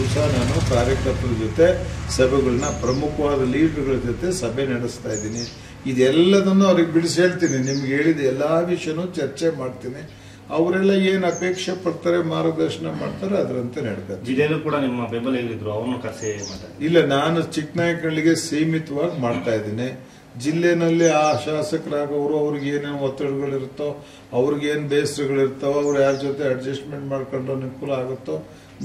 ದಿವಸ ನಾನು ಕಾರ್ಯಕರ್ತರ ಜೊತೆ ಸಭೆಗಳನ್ನ ಪ್ರಮುಖವಾದ ಲೀಡರ್ಗಳ ಜೊತೆ ಸಭೆ ನಡೆಸ್ತಾ ಇದ್ದೀನಿ. ಇದೆಲ್ಲದನ್ನು ಅವ್ರಿಗೆ ಬಿಡಿಸಿ ಹೇಳ್ತೀನಿ. ನಿಮ್ಗೆ ಹೇಳಿದ ಎಲ್ಲಾ ವಿಷಯನೂ ಚರ್ಚೆ ಮಾಡ್ತೀನಿ. ಅವರೆಲ್ಲ ಏನ್ ಅಪೇಕ್ಷೆ ಪಡ್ತಾರೆ, ಮಾರ್ಗದರ್ಶನ ಮಾಡ್ತಾರೆ, ಅದರಂತೆ ನಡ್ತಾರೆ. ಜಿಲ್ಲೆಯಲ್ಲೂ ಕೂಡ ನಿಮ್ಮ ಬೆಂಬಲ ಇದ್ರು ಅವನು ಕರೆಸಿ ಇಲ್ಲ, ನಾನು ಚಿಕ್ಕನಾಯಕಗಳಿಗೆ ಸೀಮಿತವಾಗಿ ಮಾಡ್ತಾ ಇದ್ದೀನಿ. ಜಿಲ್ಲೆನಲ್ಲಿ ಆ ಶಾಸಕರಾಗವರು ಅವ್ರಿಗೆ ಏನೇನು ಒತ್ತಡಗಳಿರುತ್ತೋ, ಅವ್ರಿಗೇನು ಬೇಸರಗಳಿರ್ತಾವೋ, ಅವ್ರು ಯಾರ ಜೊತೆ ಅಡ್ಜಸ್ಟ್ಮೆಂಟ್ ಮಾಡ್ಕೊಂಡು ಅನುಕೂಲ ಆಗುತ್ತೋ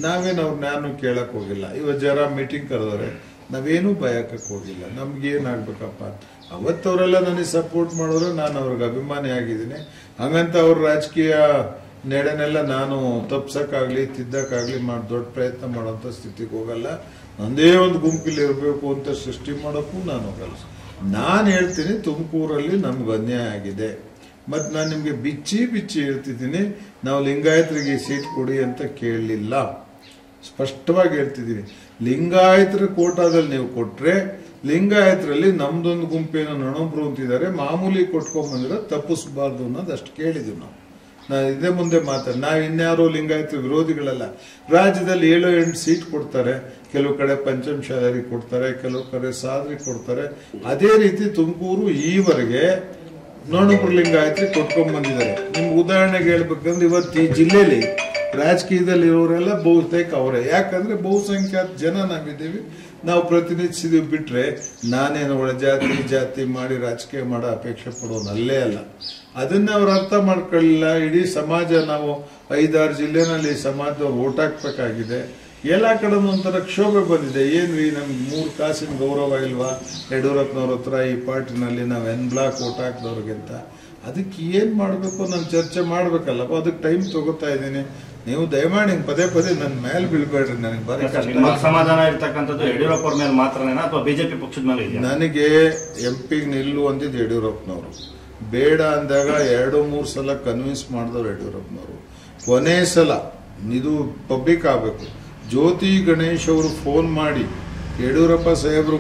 ನಾನು ಕೇಳಕ್ ಹೋಗಿಲ್ಲ. ಇವಾಗ ಜರ ಮೀಟಿಂಗ್ ಕರೆದವ್ರೆ, ನಾವೇನು ಬಯಕಕ್ಕೆ ಹೋಗಿಲ್ಲ. ನಮ್ಗೇನಾಗ್ಬೇಕಪ್ಪ, ಅವತ್ತವರೆಲ್ಲ ನನಗೆ ಸಪೋರ್ಟ್ ಮಾಡಿದ್ರು, ನಾನು ಅವ್ರಿಗೆ ಅಭಿಮಾನಿ ಆಗಿದ್ದೀನಿ. ಹಂಗಂತ ಅವ್ರ ರಾಜಕೀಯ ನಡೆನೆಲ್ಲ ನಾನು ತಪ್ಸಕ್ಕಾಗ್ಲಿ ತಿದ್ದಕ್ಕಾಗ್ಲಿ ದೊಡ್ಡ ಪ್ರಯತ್ನ ಮಾಡೋಂಥ ಸ್ಥಿತಿಗೆ ಹೋಗಲ್ಲ. ಒಂದೇ ಒಂದು ಗುಂಪಿಲ್ಲಿ ಇರಬೇಕು ಅಂತ ಸೃಷ್ಟಿ ಮಾಡೋಕ್ಕೂ ನಾನು ಹೋಗಲ್ಲ. ನಾನು ಹೇಳ್ತೀನಿ, ತುಮಕೂರಲ್ಲಿ ನಮ್ಗೆ ಅನ್ಯಾಯ ಆಗಿದೆ. ಮತ್ತು ನಾನು ನಿಮಗೆ ಬಿಚ್ಚಿ ಹೇಳ್ತಿದ್ದೀನಿ, ನಾವು ಲಿಂಗಾಯತರಿಗೆ ಸೀಟ್ ಕೊಡಿ ಅಂತ ಕೇಳಲಿಲ್ಲ. ಸ್ಪಷ್ಟವಾಗಿ ಹೇಳ್ತಿದ್ದೀನಿ, ಲಿಂಗಾಯತರ ಕೋಟಾದಲ್ಲಿ ನೀವು ಕೊಟ್ರೆ ಲಿಂಗಾಯತರಲ್ಲಿ ನಮ್ದೊಂದು ಗುಂಪೇನೋ ನೊಣೊಬ್ರು ಅಂತಿದ್ದಾರೆ, ಮಾಮೂಲಿ ಕೊಟ್ಕೊಂಡ್ಬಂದ್ರೆ ತಪ್ಪಿಸಬಾರ್ದು ಅನ್ನೋದು ಅಷ್ಟು ಕೇಳಿದ್ವಿ ನಾವು. ಇದೇ ಮುಂದೆ ನಾವು ಇನ್ಯಾರೋ ಲಿಂಗಾಯತ ವಿರೋಧಿಗಳಲ್ಲ. ರಾಜ್ಯದಲ್ಲಿ 7-8 ಸೀಟ್ ಕೊಡ್ತಾರೆ, ಕೆಲವು ಕಡೆ ಪಂಚಮಶಾಲರಿಗೆ ಕೊಡ್ತಾರೆ, ಕೆಲವು ಕಡೆ ಸಾದ್ರಿಗೆ ಕೊಡ್ತಾರೆ. ಅದೇ ರೀತಿ ತುಮಕೂರು ಈವರೆಗೆ ನೊಣೊಬ್ರು ಲಿಂಗಾಯತರಿಗೆ ಕೊಟ್ಕೊಂಡ್ ಬಂದಿದ್ದಾರೆ. ನಿಮ್ಗೆ ಉದಾಹರಣೆಗೆ ಹೇಳ್ಬೇಕಂದ್ರೆ, ಇವತ್ತು ಈ ಜಿಲ್ಲೆಯಲ್ಲಿ ರಾಜಕೀಯದಲ್ಲಿ ಇರೋರೆಲ್ಲ ಬಹುತೇಕ ಅವರೇ. ಯಾಕಂದ್ರೆ ಬಹುಸಂಖ್ಯಾತ ಜನ ನಾವಿದ್ದೀವಿ, ನಾವು ಪ್ರತಿನಿಧಿಸಿದೀವಿ. ಬಿಟ್ರೆ ನಾನೇನು ಒಳ ಜಾತಿ ಮಾಡಿ ರಾಜಕೀಯ ಮಾಡೋ ಅಪೇಕ್ಷೆ ಪಡೋನಲ್ಲೇ ಅಲ್ಲ. ಅದನ್ನ ಅವ್ರು ಅರ್ಥ ಮಾಡ್ಕೊಳ್ಳಿಲ್ಲ. ಇಡೀ ಸಮಾಜ, ನಾವು 5-6 ಜಿಲ್ಲೆನಲ್ಲಿ ಸಮಾಜದವ್ರು ಓಟ್ ಹಾಕ್ಬೇಕಾಗಿದೆ. ಎಲ್ಲ ಕಡೆ ಒಂಥರ ಕ್ಷೋಭೆ ಬಂದಿದೆ. ಏನ್ರಿ, ನಮ್ಗೆ 3 ಕಾಸಿನ ಗೌರವ ಇಲ್ವಾ ಯಡಿಯೂರಪ್ಪನವ್ರ ಹತ್ರ ಈ ಪಾರ್ಟಿನಲ್ಲಿ ನಾವು ಎನ್ ಬ್ಲಾಕ್ ಓಟ್ ಹಾಕಿದವ್ರಿಗೆ ಅಂತ? ಅದಕ್ಕೆ ಏನ್ ಮಾಡ್ಬೇಕು, ನಾನು ಚರ್ಚೆ ಮಾಡ್ಬೇಕಲ್ಲಪ್ಪ. ಅದಕ್ಕೆ ಟೈಮ್ ತಗೋತಾ ಇದ್ದೀನಿ. ನೀವು ದಯಮಾಡಿ ಪದೇ ನನ್ನ ಮೇಲೆ ಬೀಳ್ಬೇಡ್ರಿ. ನನಗೆ ಬರೀ ಸಮಾಧಾನ ಇರ್ತಕ್ಕಂಥದ್ದು ಯಡಿಯೂರಪ್ಪ ಅವ್ರ ಮೇಲೆ ಮಾತ್ರನೇನಾ ಅಥವಾ ಬಿಜೆಪಿ ಪಕ್ಷದ ಮೇಲೆ? ನನಗೆ MP ನಿಲ್ಲು ಅಂದಿದ್ದು ಯಡಿಯೂರಪ್ಪನವರು. ಬೇಡ ಅಂದಾಗ 2-3 ಸಲ ಕನ್ವಿನ್ಸ್ ಮಾಡಿದವ್ರು ಯಡಿಯೂರಪ್ಪನವರು. ಕೊನೆ ಸಲ ಇದು ಪಬ್ಲಿಕ್ ಆಗಬೇಕು, ಜ್ಯೋತಿ ಗಣೇಶ್ ಅವರು ಫೋನ್ ಮಾಡಿ ಯಡಿಯೂರಪ್ಪ ಸಾಹೇಬ್ರು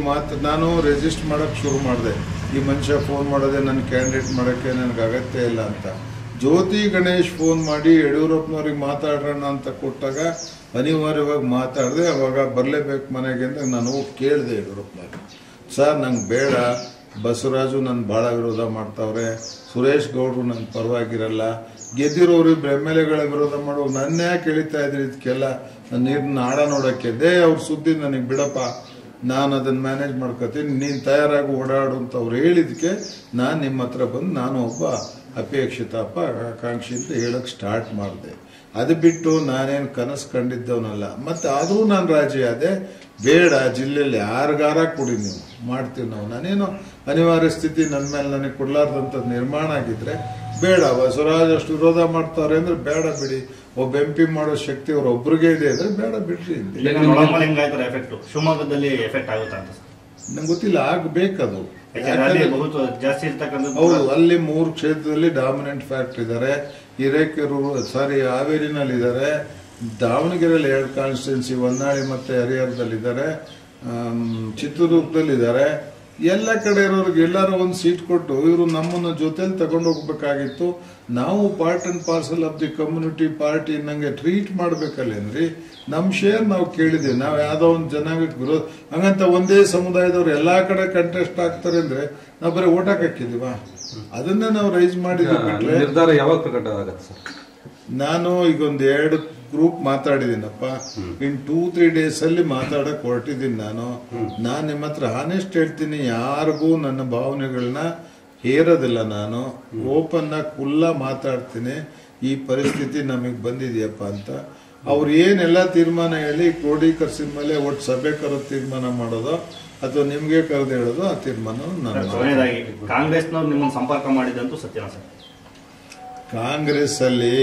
ನಾನು ರಿಜಿಸ್ಟರ್ ಮಾಡಕ್ ಶುರು ಮಾಡಿದೆ. ಈ ಮನುಷ್ಯ ಫೋನ್ ಮಾಡೋದೆ ನನ್ನ ಕ್ಯಾಂಡಿಡೇಟ್ ಮಾಡೋಕ್ಕೆ ನನಗೆ ಅಗತ್ಯ ಇಲ್ಲ ಅಂತ. ಜ್ಯೋತಿ ಗಣೇಶ್ ಫೋನ್ ಮಾಡಿ ಯಡಿಯೂರಪ್ಪನವ್ರಿಗೆ ಮಾತಾಡೋಣ ಅಂತ ಕೊಟ್ಟಾಗ ಅನಿವಾರ್ಯವಾಗಿ ಮಾತಾಡಿದೆ. ಅವಾಗ ಬರಲೇಬೇಕು ಮನೆಗೆ ಅಂತ ನಾನು ಹೋಗಿ ಕೇಳಿದೆ ಯಡಿಯೂರಪ್ಪನವ್ರಿಗೆ, ಸರ್ ನಂಗೆ ಬೇಡ, ಬಸವರಾಜು ನನ್ನ ಭಾಳ ವಿರೋಧ ಮಾಡ್ತಾವ್ರೆ, ಸುರೇಶ್ ಗೌಡ್ರು ನನ್ನ ಪರವಾಗಿರಲ್ಲ, ಗೆದ್ದಿರೋರು MLAಗಳ ವಿರೋಧ ಮಾಡೋ ನನ್ನ ಯಾಕೆ ಎಳಿತಾ ಇದ್ರಿ ಇದಕ್ಕೆಲ್ಲ, ನೀರನ್ನ ಆಡ ನೋಡೋಕ್ಕೆ ಅವ್ರ ಸುದ್ದಿ ನನಗೆ ಬಿಡಪ್ಪ, ನಾನು ಅದನ್ನ ಮ್ಯಾನೇಜ್ ಮಾಡ್ಕೋತೀನಿ, ನೀನು ತಯಾರಾಗಿ ಓಡಾಡು ಅಂತ ಅವ್ರು ಹೇಳಿದಕ್ಕೆ ನಾನು ನಿಮ್ಮ ಹತ್ರ ಬಂದು ನಾನು ಒಬ್ಬ ಅಪೇಕ್ಷಿತ ಆಕಾಂಕ್ಷಿ ಅಂತ ಹೇಳಕ್ ಸ್ಟಾರ್ಟ್ ಮಾಡಿದೆ. ಅದು ಬಿಟ್ಟು ನಾನೇನು ಕನಸು ಕಂಡಿದ್ದವನಲ್ಲ. ಮತ್ತೆ ಆದರೂ ನಾನು ರಾಜಿ ಆದೆ. ಬೇಡ, ಜಿಲ್ಲೆಯಲ್ಲಿ ಯಾರಿಗಾರ ಕೊಡಿ, ನೀವು ಮಾಡ್ತೀವಿ ನಾವು. ನಾನೇನು ಅನಿವಾರ್ಯ ಸ್ಥಿತಿ ನನ್ನ ಮೇಲೆ ನನಗೆ ಕೊಡ್ಲಾರ್ದಂಥದ್ದು ನಿರ್ಮಾಣ ಆಗಿದ್ರೆ ಬೇಡ. ಬಸವರಾಜ್ ಅಷ್ಟು ವಿರೋಧ ಮಾಡ್ತಾರೆ ಅಂದ್ರೆ ಬೇಡ ಬಿಡಿ. ಒಬ್ಬ MP ಮಾಡೋ ಶಕ್ತಿ ಅವ್ರ ಒಬ್ರಿಗೆ ಇದೆ ಅಂದ್ರೆ ಬೇಡ ಬಿಡ್ರಿ. ಶಿವಮೊಗ್ಗದಲ್ಲಿ ಎಫೆಕ್ಟ್ ಆಗುತ್ತೆ ಅಂತ ನಂಗೆ ಗೊತ್ತಿಲ್ಲ, ಆಗ್ಬೇಕದು. ಜಾಸ್ತಿ ಇರ್ತಕ್ಕಂಥದ್ದು. ಹೌದು, ಅಲ್ಲಿ 3 ಕ್ಷೇತ್ರದಲ್ಲಿ ಡಾಮಿನೆಂಟ್ ಫ್ಯಾಕ್ಟರ್ ಇದ್ದಾರೆ. ಹಾವೇರಿನಲ್ಲಿ ಇದ್ದಾರೆ, ದಾವಣಗೆರೆಯಲ್ಲಿ 2 ಕಾನ್ಸ್ಟಿಟ್ಯೂನ್ಸಿ, ಹೊನ್ನಾಳಿ ಮತ್ತೆ ಹರಿಹರದಲ್ಲಿದ್ದಾರೆ, ಚಿತ್ರದುರ್ಗದಲ್ಲಿದ್ದಾರೆ. ಎಲ್ಲ ಕಡೆ ಇರೋರಿಗೆ ಎಲ್ಲಾರು ಒಂದು ಸೀಟ್ ಕೊಟ್ಟು ಇವರು ನಮ್ಮನ್ನ ಜೊತೆಲಿ ತಗೊಂಡು ಹೋಗ್ಬೇಕಾಗಿತ್ತು. ನಾವು part and parcel of the community party ನಂಗೆ ಟ್ರೀಟ್ ಮಾಡ್ಬೇಕಲ್ಲೇನ್ರಿ. ನಮ್ ಶೇರ್ ನಾವು ಕೇಳಿದ್ವಿ. ನಾವು ಯಾವ್ದೋ ಒಂದು ಜನಾಂಗಕ್ಕೆ ವಿರೋಧ ಹಂಗಂತ ಒಂದೇ ಸಮುದಾಯದವ್ರು ಎಲ್ಲಾ ಕಡೆ ಕಂಟೆಸ್ಟ್ ಆಗ್ತಾರೆ ಅಂದ್ರೆ ನಾವು ಬರೀ ಓಟ್ ಹಾಕಿದೀವ? ಅದನ್ನ ನಾವು ರೈಸ್ ಮಾಡಿದ್ವಿ. ನಿರ್ಧಾರ ಯಾವಾಗ ಪ್ರಕಟ ಆಗುತ್ತೆ ಸರ್? ನಾನು ಈಗ ಒಂದು 2 ಗ್ರೂಪ್ ಮಾತಾಡಿದ್ದೀನಪ್ಪ. ಇನ್ 2-3 ಡೇಸ್ ಅಲ್ಲಿ ಮಾತಾಡಕ್ ಹೊರಟಿದ್ದೀನಿ. ನಾನು ನಿಮ್ಮ ಹತ್ರ ಹಾನೆಸ್ಟ್ ಹೇಳ್ತೀನಿ, ಯಾರಿಗೂ ನನ್ನ ಭಾವನೆಗಳನ್ನ ಹೇರೋದಿಲ್ಲ. ನಾನು ಓಪನ್ ಆಗಿ ಕುಲ್ಲ ಮಾತಾಡ್ತೀನಿ. ಈ ಪರಿಸ್ಥಿತಿ ನಮಗ್ ಬಂದಿದೆಯಪ್ಪ ಅಂತ. ಅವ್ರು ಏನೆಲ್ಲ ತೀರ್ಮಾನ ಹೇಳಿ ಕ್ರೋಢೀಕರಿಸಿದ ಮೇಲೆ ಒಟ್ಟು ಸಭೆ ಕರೆದು ತೀರ್ಮಾನ ಮಾಡೋದು ಅಥವಾ ನಿಮ್ಗೆ ಕರೆದು ಹೇಳೋದು, ಆ ತೀರ್ಮಾನ ನಾನು. ಕಾಂಗ್ರೆಸ್ನವ್ರು ನಿಮ್ಮನ್ನು ಸಂಪರ್ಕ ಮಾಡಿದಂತೂ ಸತ್ಯನಾ ಸರ್? ಕಾಂಗ್ರೆಸ್ ಅಲ್ಲಿ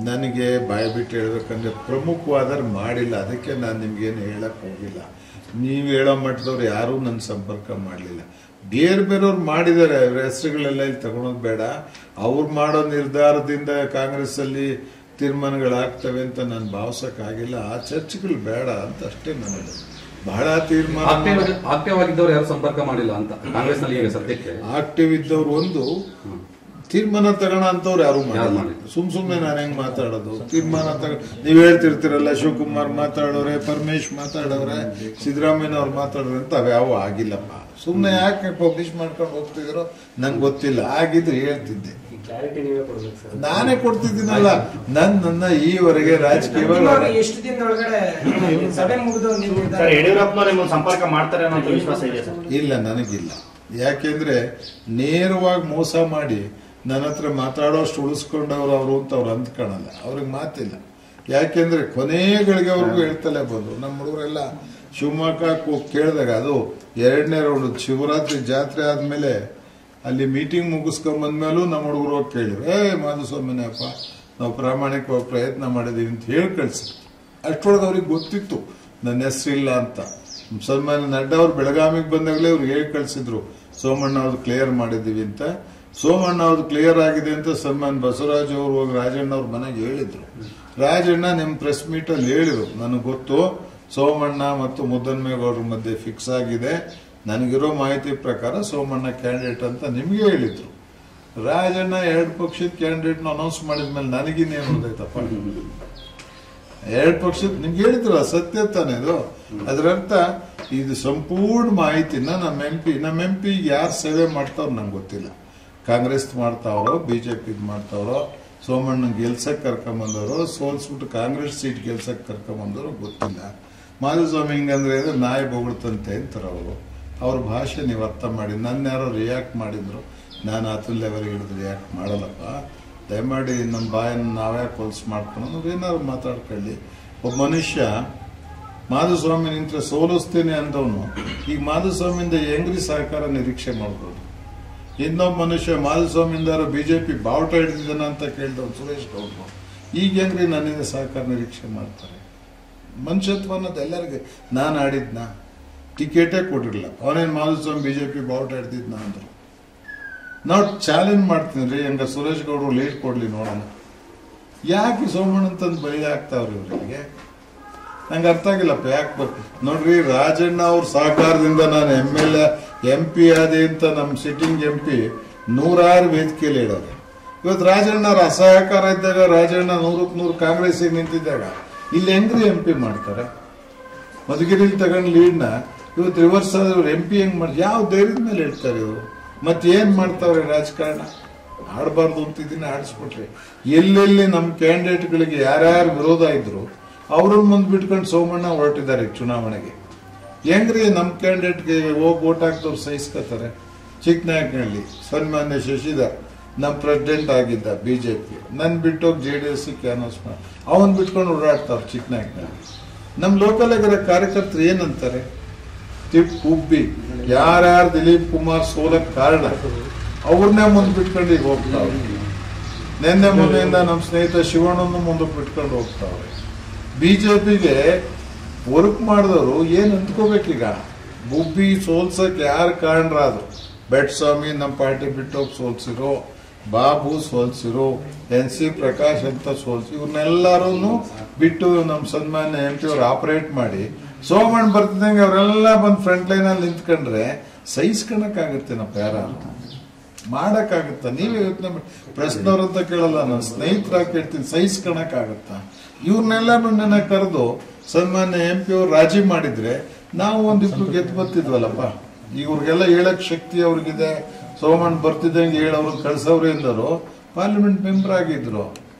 ನನಗೆ ಬಾಯಿ ಬಿಟ್ಟು ಹೇಳ್ಬೇಕಂದ್ರೆ ಪ್ರಮುಖವಾದ್ರೆ ಮಾಡಿಲ್ಲ. ಅದಕ್ಕೆ ನಾನು ನಿಮ್ಗೇನು ಹೇಳಕ್ ಹೋಗಿಲ್ಲ. ನೀವು ಹೇಳೋ ಮಟ್ಟದವ್ರು ಯಾರೂ ನನ್ನ ಸಂಪರ್ಕ ಮಾಡಲಿಲ್ಲ. ಬೇರೆಯವ್ರು ಮಾಡಿದ್ದಾರೆ, ಅವ್ರ ಹೆಸರುಗಳೆಲ್ಲ ಇಲ್ಲಿ ತಗೊಳೋದು ಬೇಡ. ಅವ್ರು ಮಾಡೋ ನಿರ್ಧಾರದಿಂದ ಕಾಂಗ್ರೆಸ್ ಅಲ್ಲಿ ತೀರ್ಮಾನಗಳಾಗ್ತವೆ ಅಂತ ನಾನು ಭಾವಿಸಕ್ಕಾಗಿಲ್ಲ. ಆ ಚರ್ಚೆಗಳು ಬೇಡ ಅಂತ ಅಷ್ಟೇ ನನಗೆ. ಬಹಳ ತೀರ್ಮಾನ ಆಕ್ಟಿವ್ ಆಗಿದ್ದವ್ರು ಯಾರು ಸಂಪರ್ಕ ಮಾಡಿಲ್ಲ ಅಂತ ಕಾಂಗ್ರೆಸ್ ನಲ್ಲಿ ಸದ್ಯಕ್ಕೆ. ಆಕ್ಟಿವ್ ಇದ್ದವ್ರು ಒಂದು ತೀರ್ಮಾನ ತಗೋಣ ಅಂತವ್ರು ಯಾರು ಮಾಡಿಲ್ಲ. ಸುಮ್ನೆ ನಾನು ಹೆಂಗ್ ಮಾತಾಡೋದು? ತೀರ್ಮಾನ ನೀವ್ ಹೇಳ್ತಿರ್ತೀರಲ್ಲ, ಶಿವಕುಮಾರ್ ಮಾತಾಡೋರೆ, ಪರಮೇಶ್ ಮಾತಾಡೋರೆ, ಸಿದ್ದರಾಮಯ್ಯ ಅವ್ರು ಮಾತಾಡೋರೆ ಅಂತ ಅವ್ಯಾವ ಆಗಿಲ್ಲಪ್ಪ. ಸುಮ್ನೆ ಯಾಕೆ ಪಬ್ಲಿಷ್ ಮಾಡ್ಕೊಂಡು ಹೋಗ್ತಿದ್ರು ನಂಗೆ ಗೊತ್ತಿಲ್ಲ. ಆಗಿದ್ರೆ ಹೇಳ್ತಿದ್ದೆ, ನಾನೇ ಕೊಡ್ತಿದ್ದೀನಲ್ಲ. ನನ್ನ ಈವರೆಗೆ ರಾಜಕೀಯ ಎಷ್ಟು ದಿನದೊಳಗಡೆ ಸಭೆ ಮುಗಿದು ಸರ್ ಯಡಿಯೂರಪ್ಪನವ್ರು ನಿಮ್ಮನ್ನು ಸಂಪರ್ಕ ಮಾಡ್ತಾರೆ ಅನ್ನೋ ವಿಶ್ವಾಸ ಇದೆ ಸರ್? ಇಲ್ಲ, ನನಗಿಲ್ಲ. ಯಾಕೆಂದ್ರೆ ನೇರವಾಗಿ ಮೋಸ ಮಾಡಿ ನನ್ನ ಹತ್ರ ಮಾತಾಡೋಷ್ಟು ಉಳಿಸ್ಕೊಂಡವ್ರು ಅವರು ಅಂತ ಅವ್ರು ಅಂದ್ಕೊಳಲ್ಲ. ಅವ್ರಿಗೆ ಮಾತಿಲ್ಲ. ಯಾಕೆಂದ್ರೆ ಕೊನೆಗಳಿಗೆವರೆಗೂ ಹೇಳ್ತಲೇ ಬಂದು ನಮ್ಮ ಹುಡುಗರೆಲ್ಲ ಶಿವಮೊಗ್ಗಕ್ಕೆ ಹೋಗಿ ಕೇಳಿದಾಗ, ಅದು 2ನೇ ರೌಂಡ್ ಶಿವರಾತ್ರಿ ಜಾತ್ರೆ ಆದ್ಮೇಲೆ ಅಲ್ಲಿ ಮೀಟಿಂಗ್ ಮುಗಿಸ್ಕೊಂಬಂದ್ಮೇಲೂ ನಮ್ಮ ಹುಡುಗರು ಹೋಗಿ ಕೇಳಿದ್ರು, ಮಾಧುಸ್ವಾಮಿನಪ್ಪ ನಾವು ಪ್ರಾಮಾಣಿಕವಾಗಿ ಪ್ರಯತ್ನ ಮಾಡಿದೀವಿ ಅಂತ ಹೇಳಿ ಕಳ್ಸಿದ್ರು. ಅಷ್ಟೊಳಗೆ ಅವ್ರಿಗೆ ಗೊತ್ತಿತ್ತು ನನ್ನ ಹೆಸರಿಲ್ಲ ಅಂತ. ಸನ್ಮಾನ್ಯ ನಡ್ಡಾ ಅವ್ರು ಬೆಳಗಾವಿಗೆ ಬಂದಾಗಲೇ ಅವ್ರು ಹೇಳಿ ಕಳ್ಸಿದ್ರು, ಸೋಮಣ್ಣ ಅವ್ರು ಕ್ಲಿಯರ್ ಮಾಡಿದೀವಿ ಅಂತ. ಸೋಮಣ್ಣ ಅವ್ರು ಕ್ಲಿಯರ್ ಆಗಿದೆ ಅಂತ ಸನ್ಮಾನ್ ಬಸವರಾಜ್ ಅವರು ಹೋಗಿ ರಾಜಣ್ಣ ಅವ್ರ ಮನೆಗೆ ಹೇಳಿದ್ರು. ರಾಜಣ್ಣ ನಿಮ್ ಪ್ರೆಸ್ ಮೀಟ್ ಅಲ್ಲಿ ಹೇಳಿದ್ರು, ನನಗೆ ಗೊತ್ತು ಸೋಮಣ್ಣ ಮತ್ತು ಮುದ್ದನ್ಮೇಗೌಡರ ಮಧ್ಯೆ ಫಿಕ್ಸ್ ಆಗಿದೆ, ನನಗಿರೋ ಮಾಹಿತಿ ಪ್ರಕಾರ ಸೋಮಣ್ಣ ಕ್ಯಾಂಡಿಡೇಟ್ ಅಂತ ನಿಮ್ಗೆ ಹೇಳಿದ್ರು. ರಾಜಣ್ಣ 2 ಪಕ್ಷದ ಕ್ಯಾಂಡಿಡೇಟ್ ಅನೌನ್ಸ್ ಮಾಡಿದ್ಮೇಲೆ ನನಗಿನ್ನೇನು ಉಳಿದೈತಪ್ಪ? 2 ಪಕ್ಷದ ನಿಮ್ಗೆ ಹೇಳಿದ್ರು, ಸತ್ಯ ತಾನೇ ಇದು. ಅದರರ್ಥ ಇದು ಸಂಪೂರ್ಣ ಮಾಹಿತಿನ ನಮ್ಮ ಎಂ ಪಿ ಯಾರು ಸೇವೆ ಮಾಡ್ತಾವ್ರು ನಂಗೆ ಗೊತ್ತಿಲ್ಲ. ಕಾಂಗ್ರೆಸ್ ಮಾಡ್ತಾವ್ರೋ, ಬಿಜೆಪಿ ಮಾಡ್ತಾವ್ರೋ, ಸೋಮಣ್ಣ ಗೆಲ್ಸಕ್ ಕರ್ಕೊಂಬಂದವರು, ಸೋಲ್ಸ್ಬಿಟ್ಟು ಕಾಂಗ್ರೆಸ್ ಸೀಟ್ ಗೆಲ್ಸಕ್ ಕರ್ಕೊಂಬಂದವರು ಗೊತ್ತಿಲ್ಲ. ಮಾಧುಸ್ವಾಮಿ ಹಿಂಗಂದ್ರೆ ನಾಯಿ ಬೊಗಳ್ತಂತೆ ಅಂತಾರೆ ಅವರು. ಅವ್ರ ಭಾಷೆ ನೀವು ಅರ್ಥ ಮಾಡಿ. ನನ್ನ ಯಾರೋ ರಿಯಾಕ್ಟ್ ಮಾಡಿದ್ರು, ನಾನು ಅತುಲ್ ಲೆವೆಲ್ ಹಿಡಿದು ರಿಯಾಕ್ಟ್ ಮಾಡಲ್ಲಪ್ಪ. ದಯಮಾಡಿ ನಮ್ಮ ಬಾಯನ್ನು ನಾವ್ಯಾಕೆ ಹೊಲ್ಸ್ ಮಾಡ್ಕೊಂಡು ನಾವೇನಾದ್ರು ಮಾತಾಡ್ಕೊಳ್ಳಿ. ಒಬ್ಬ ಮನುಷ್ಯ ಮಾಧುಸ್ವಾಮಿ ನಿಂತ್ರೆ ಸೋಲಿಸ್ತೇನೆ ಅಂದವನು ಈಗ ಮಾಧುಸ್ವಾಮಿಯಿಂದ ಹೆಂಗ್ರಿ ಸಹಕಾರ ನಿರೀಕ್ಷೆ ಮಾಡ್ಬೋದು? ಇನ್ನೊಬ್ಬ ಮನುಷ್ಯ ಮಾಧುಸ್ವಾಮಿಯಿಂದ ಬಿಜೆಪಿ ಬಾವುಟ ಹಿಡಿದಿದ್ದಾನ ಅಂತ ಕೇಳಿದವನು ಸುರೇಶ್ ಗೌಡ್ರು, ಈಗ ಹೆಂಗ್ರಿ ನನ್ನಿಂದ ಸಹಕಾರ ನಿರೀಕ್ಷೆ ಮಾಡ್ತಾರೆ? ಮನುಷ್ಯತ್ವ ಅನ್ನೋದು ಎಲ್ಲರಿಗೆ. ನಾನು ಆಡಿದ್ನ ಟಿಕೆಟೇ ಕೊಟ್ಟಿರಲಿಲ್ಲ, ಅವನೇನು ಮಾಧುಸ್ವಾಮಿ ಬಿಜೆಪಿ ಬಾವುಟ ಹಿಡ್ದಿದ್ನ ಅಂದ್ರು. ನಾವು ಚಾಲೆಂಜ್ ಮಾಡ್ತೀನಿ ರೀ, ಹಂಗ ಸುರೇಶ್ ಗೌಡ್ರು ಲೀಡ್ ಕೊಡ್ಲಿ ನೋಡೋಣ. ಯಾಕೆ ಸೋಮಣ್ಣ ಅಂತಂದು ಬಲಿ ಆಗ್ತಾವ್ರಿ ಇವರಿಗೆ? ನಂಗೆ ಅರ್ಥ ಆಗಿಲ್ಲಪ್ಪ ಯಾಕೆ ನೋಡ್ರಿ. ರಾಜಣ್ಣ ಅವ್ರ ಸಹಕಾರದಿಂದ ನಾನು MP ಆದೆ ಅಂತ ನಮ್ಮ ಸಿಟ್ಟಿಂಗ್ MP 100 ವೇದಿಕೆಯಲ್ಲಿ ಹೇಳೋರೆ. ಇವತ್ತು ರಾಜಣ್ಣ ಅವ್ರ ಅಸಹಕಾರ ಇದ್ದಾಗ, ರಾಜಣ್ಣ 100ಕ್ಕೆ 100 ಕಾಂಗ್ರೆಸ್ಸಿಗೆ ನಿಂತಿದ್ದಾಗ ಇಲ್ಲಿ ಹೆಂಗ್ರಿ MP ಮಾಡ್ತಾರೆ? ಮಧುಗಿರಿಲಿ ತಗೊಂಡು ಲೀಡ್ನ ಇವತ್ತು ರಿವರ್ಸ್ ಆದ್ರೆ MP ಹೆಂಗ್ ಮಾಡಿ? ಯಾವ ಧೈರ್ಯದ ಮೇಲೆ ಹೇಳ್ತಾರೆ ಇವರು? ಮತ್ತೇನ್ ಮಾಡ್ತಾವ್ರೆ ರಾಜಕಾರಣ? ಆಡಬಾರ್ದು ಅಂತಿದ್ದೀನಿ, ಆಡಿಸ್ಬಿಟ್ರಿ. ಎಲ್ಲೆಲ್ಲಿ ನಮ್ಮ ಕ್ಯಾಂಡಿಡೇಟ್ಗಳಿಗೆ ಯಾರ್ಯಾರು ವಿರೋಧ ಇದ್ರು ಅವ್ರನ್ನ ಮುಂದೆ ಬಿಟ್ಕೊಂಡು ಸೋಮಣ್ಣ ಹೊರಟಿದ್ದಾರೆ ಚುನಾವಣೆಗೆ. ಹೆಂಗ್ರಿ ನಮ್ಮ ಕ್ಯಾಂಡಿಡೇಟ್ಗೆ ಹೋಗಿ ಓಟ್ ಹಾಕ್ದವ್ರು ಸಹಿಸ್ಕೋತಾರೆ? ಚಿಕ್ಕನಾಯಕನಹಳ್ಳಿ ಸನ್ಮಾನ್ಯ ಶಶಿಧರ್ ನಮ್ಮ ಪ್ರೆಸಿಡೆಂಟ್ ಆಗಿದ್ದ ಬಿಜೆಪಿ, ನನ್ ಬಿಟ್ಟೋಗಿ JDS ಅನೌನ್ಸ್ ಮಾಡಿ ಅವನ್ ಬಿಟ್ಕೊಂಡು ಓಡಾಡ್ತಾವ್ರು ಚಿಕ್ಕನಾಯಕನಹಳ್ಳಿ. ನಮ್ಮ ಲೋಕಲ್ ಆಗಿರೋ ಕಾರ್ಯಕರ್ತರು ಏನಂತಾರೆ? ಕುಬ್ಬಿ ಯಾರ್ಯಾರು ದಿಲೀಪ್ ಕುಮಾರ್ ಸೋಲಕ್ ಕಾರಣ ಅವ್ರನ್ನೇ ಮುಂದೆ ಬಿಟ್ಕೊಂಡು ಈಗ ಹೋಗ್ತಾವ್ರೆ. ನಿನ್ನೆ ಮೊನ್ನೆಯಿಂದ ನಮ್ಮ ಸ್ನೇಹಿತ ಶಿವಣ್ಣನ್ನು ಮುಂದಕ್ಕೆ ಬಿಟ್ಕೊಂಡು ಹೋಗ್ತಾವ್ರೆ. ಬಿಜೆಪಿಗೆ ವರ್ಕ್ ಮಾಡಿದವರು ಏನ್ ಅಂದ್ಕೋಬೇಕೀಗ? ಗುಬ್ಬಿ ಸೋಲ್ಸಕ್ ಯಾರು ಕಾರಣರಾದ್ರು? ಬೆಟ್ಸ್ವಾಮಿ ನಮ್ಮ ಪಾರ್ಟಿ ಬಿಟ್ಟೋಗಿ ಸೋಲ್ಸಿರೋ, ಬಾಬು ಸೋಲ್ಸಿರೋ, NC ಪ್ರಕಾಶ್ ಅಂತ ಸೋಲ್ಸಿ, ಇವ್ರನ್ನೆಲ್ಲರೂ ಬಿಟ್ಟು ನಮ್ಮ ಸನ್ಮಾನ್ಯ MP ಅವ್ರು ಆಪರೇಟ್ ಮಾಡಿ ಸೋಮಣ್ಣ ಬರ್ತಿದ್ದಂಗೆ ಅವರೆಲ್ಲ ಬಂದು ಫ್ರಂಟ್ ಲೈನ್ ಅಲ್ಲಿ ನಿಂತ್ಕೊಂಡ್ರೆ ಸಹಿಸ್ಕೊಳಕ್ಕಾಗತ್ತೇನಪ್ಪ? ಯಾರು ಮಾಡಕ್ಕಾಗತ್ತ? ನೀವೇ ಯೋಚನೆ ಮಾಡಿ. ಪ್ರಶ್ನವ್ರಂತ ಕೇಳಲ್ಲ, ನನ್ನ ಸ್ನೇಹಿತರಾಗಿ ಕೇಳ್ತೀನಿ, ಸಹಿಸ್ಕೊಳಕ್ಕಾಗತ್ತ? ಇವ್ರನ್ನೆಲ್ಲ ನನ್ನ ಕರೆದು ಸನ್ಮಾನ್ಯ MP ಅವ್ರು ರಾಜಿ ಮಾಡಿದ್ರೆ ನಾವು ಒಂದಿಬ್ರು ಗೆದ್ದು ಬರ್ತಿದ್ವಲ್ಲಪ್ಪ. ಇವ್ರಿಗೆಲ್ಲ ಹೇಳಕ್ ಶಕ್ತಿ ಅವ್ರಿಗಿದೆ. ಸೋಮಣ್ಣ ಬರ್ತಿದ್ದಂಗೆ ಹೇಳವ್ರು ಕಳ್ಸವ್ರು ಎಂದರು ಪಾರ್ಲಿಮೆಂಟ್ ಮೆಂಬರ್ ಆಗಿದ್ರು.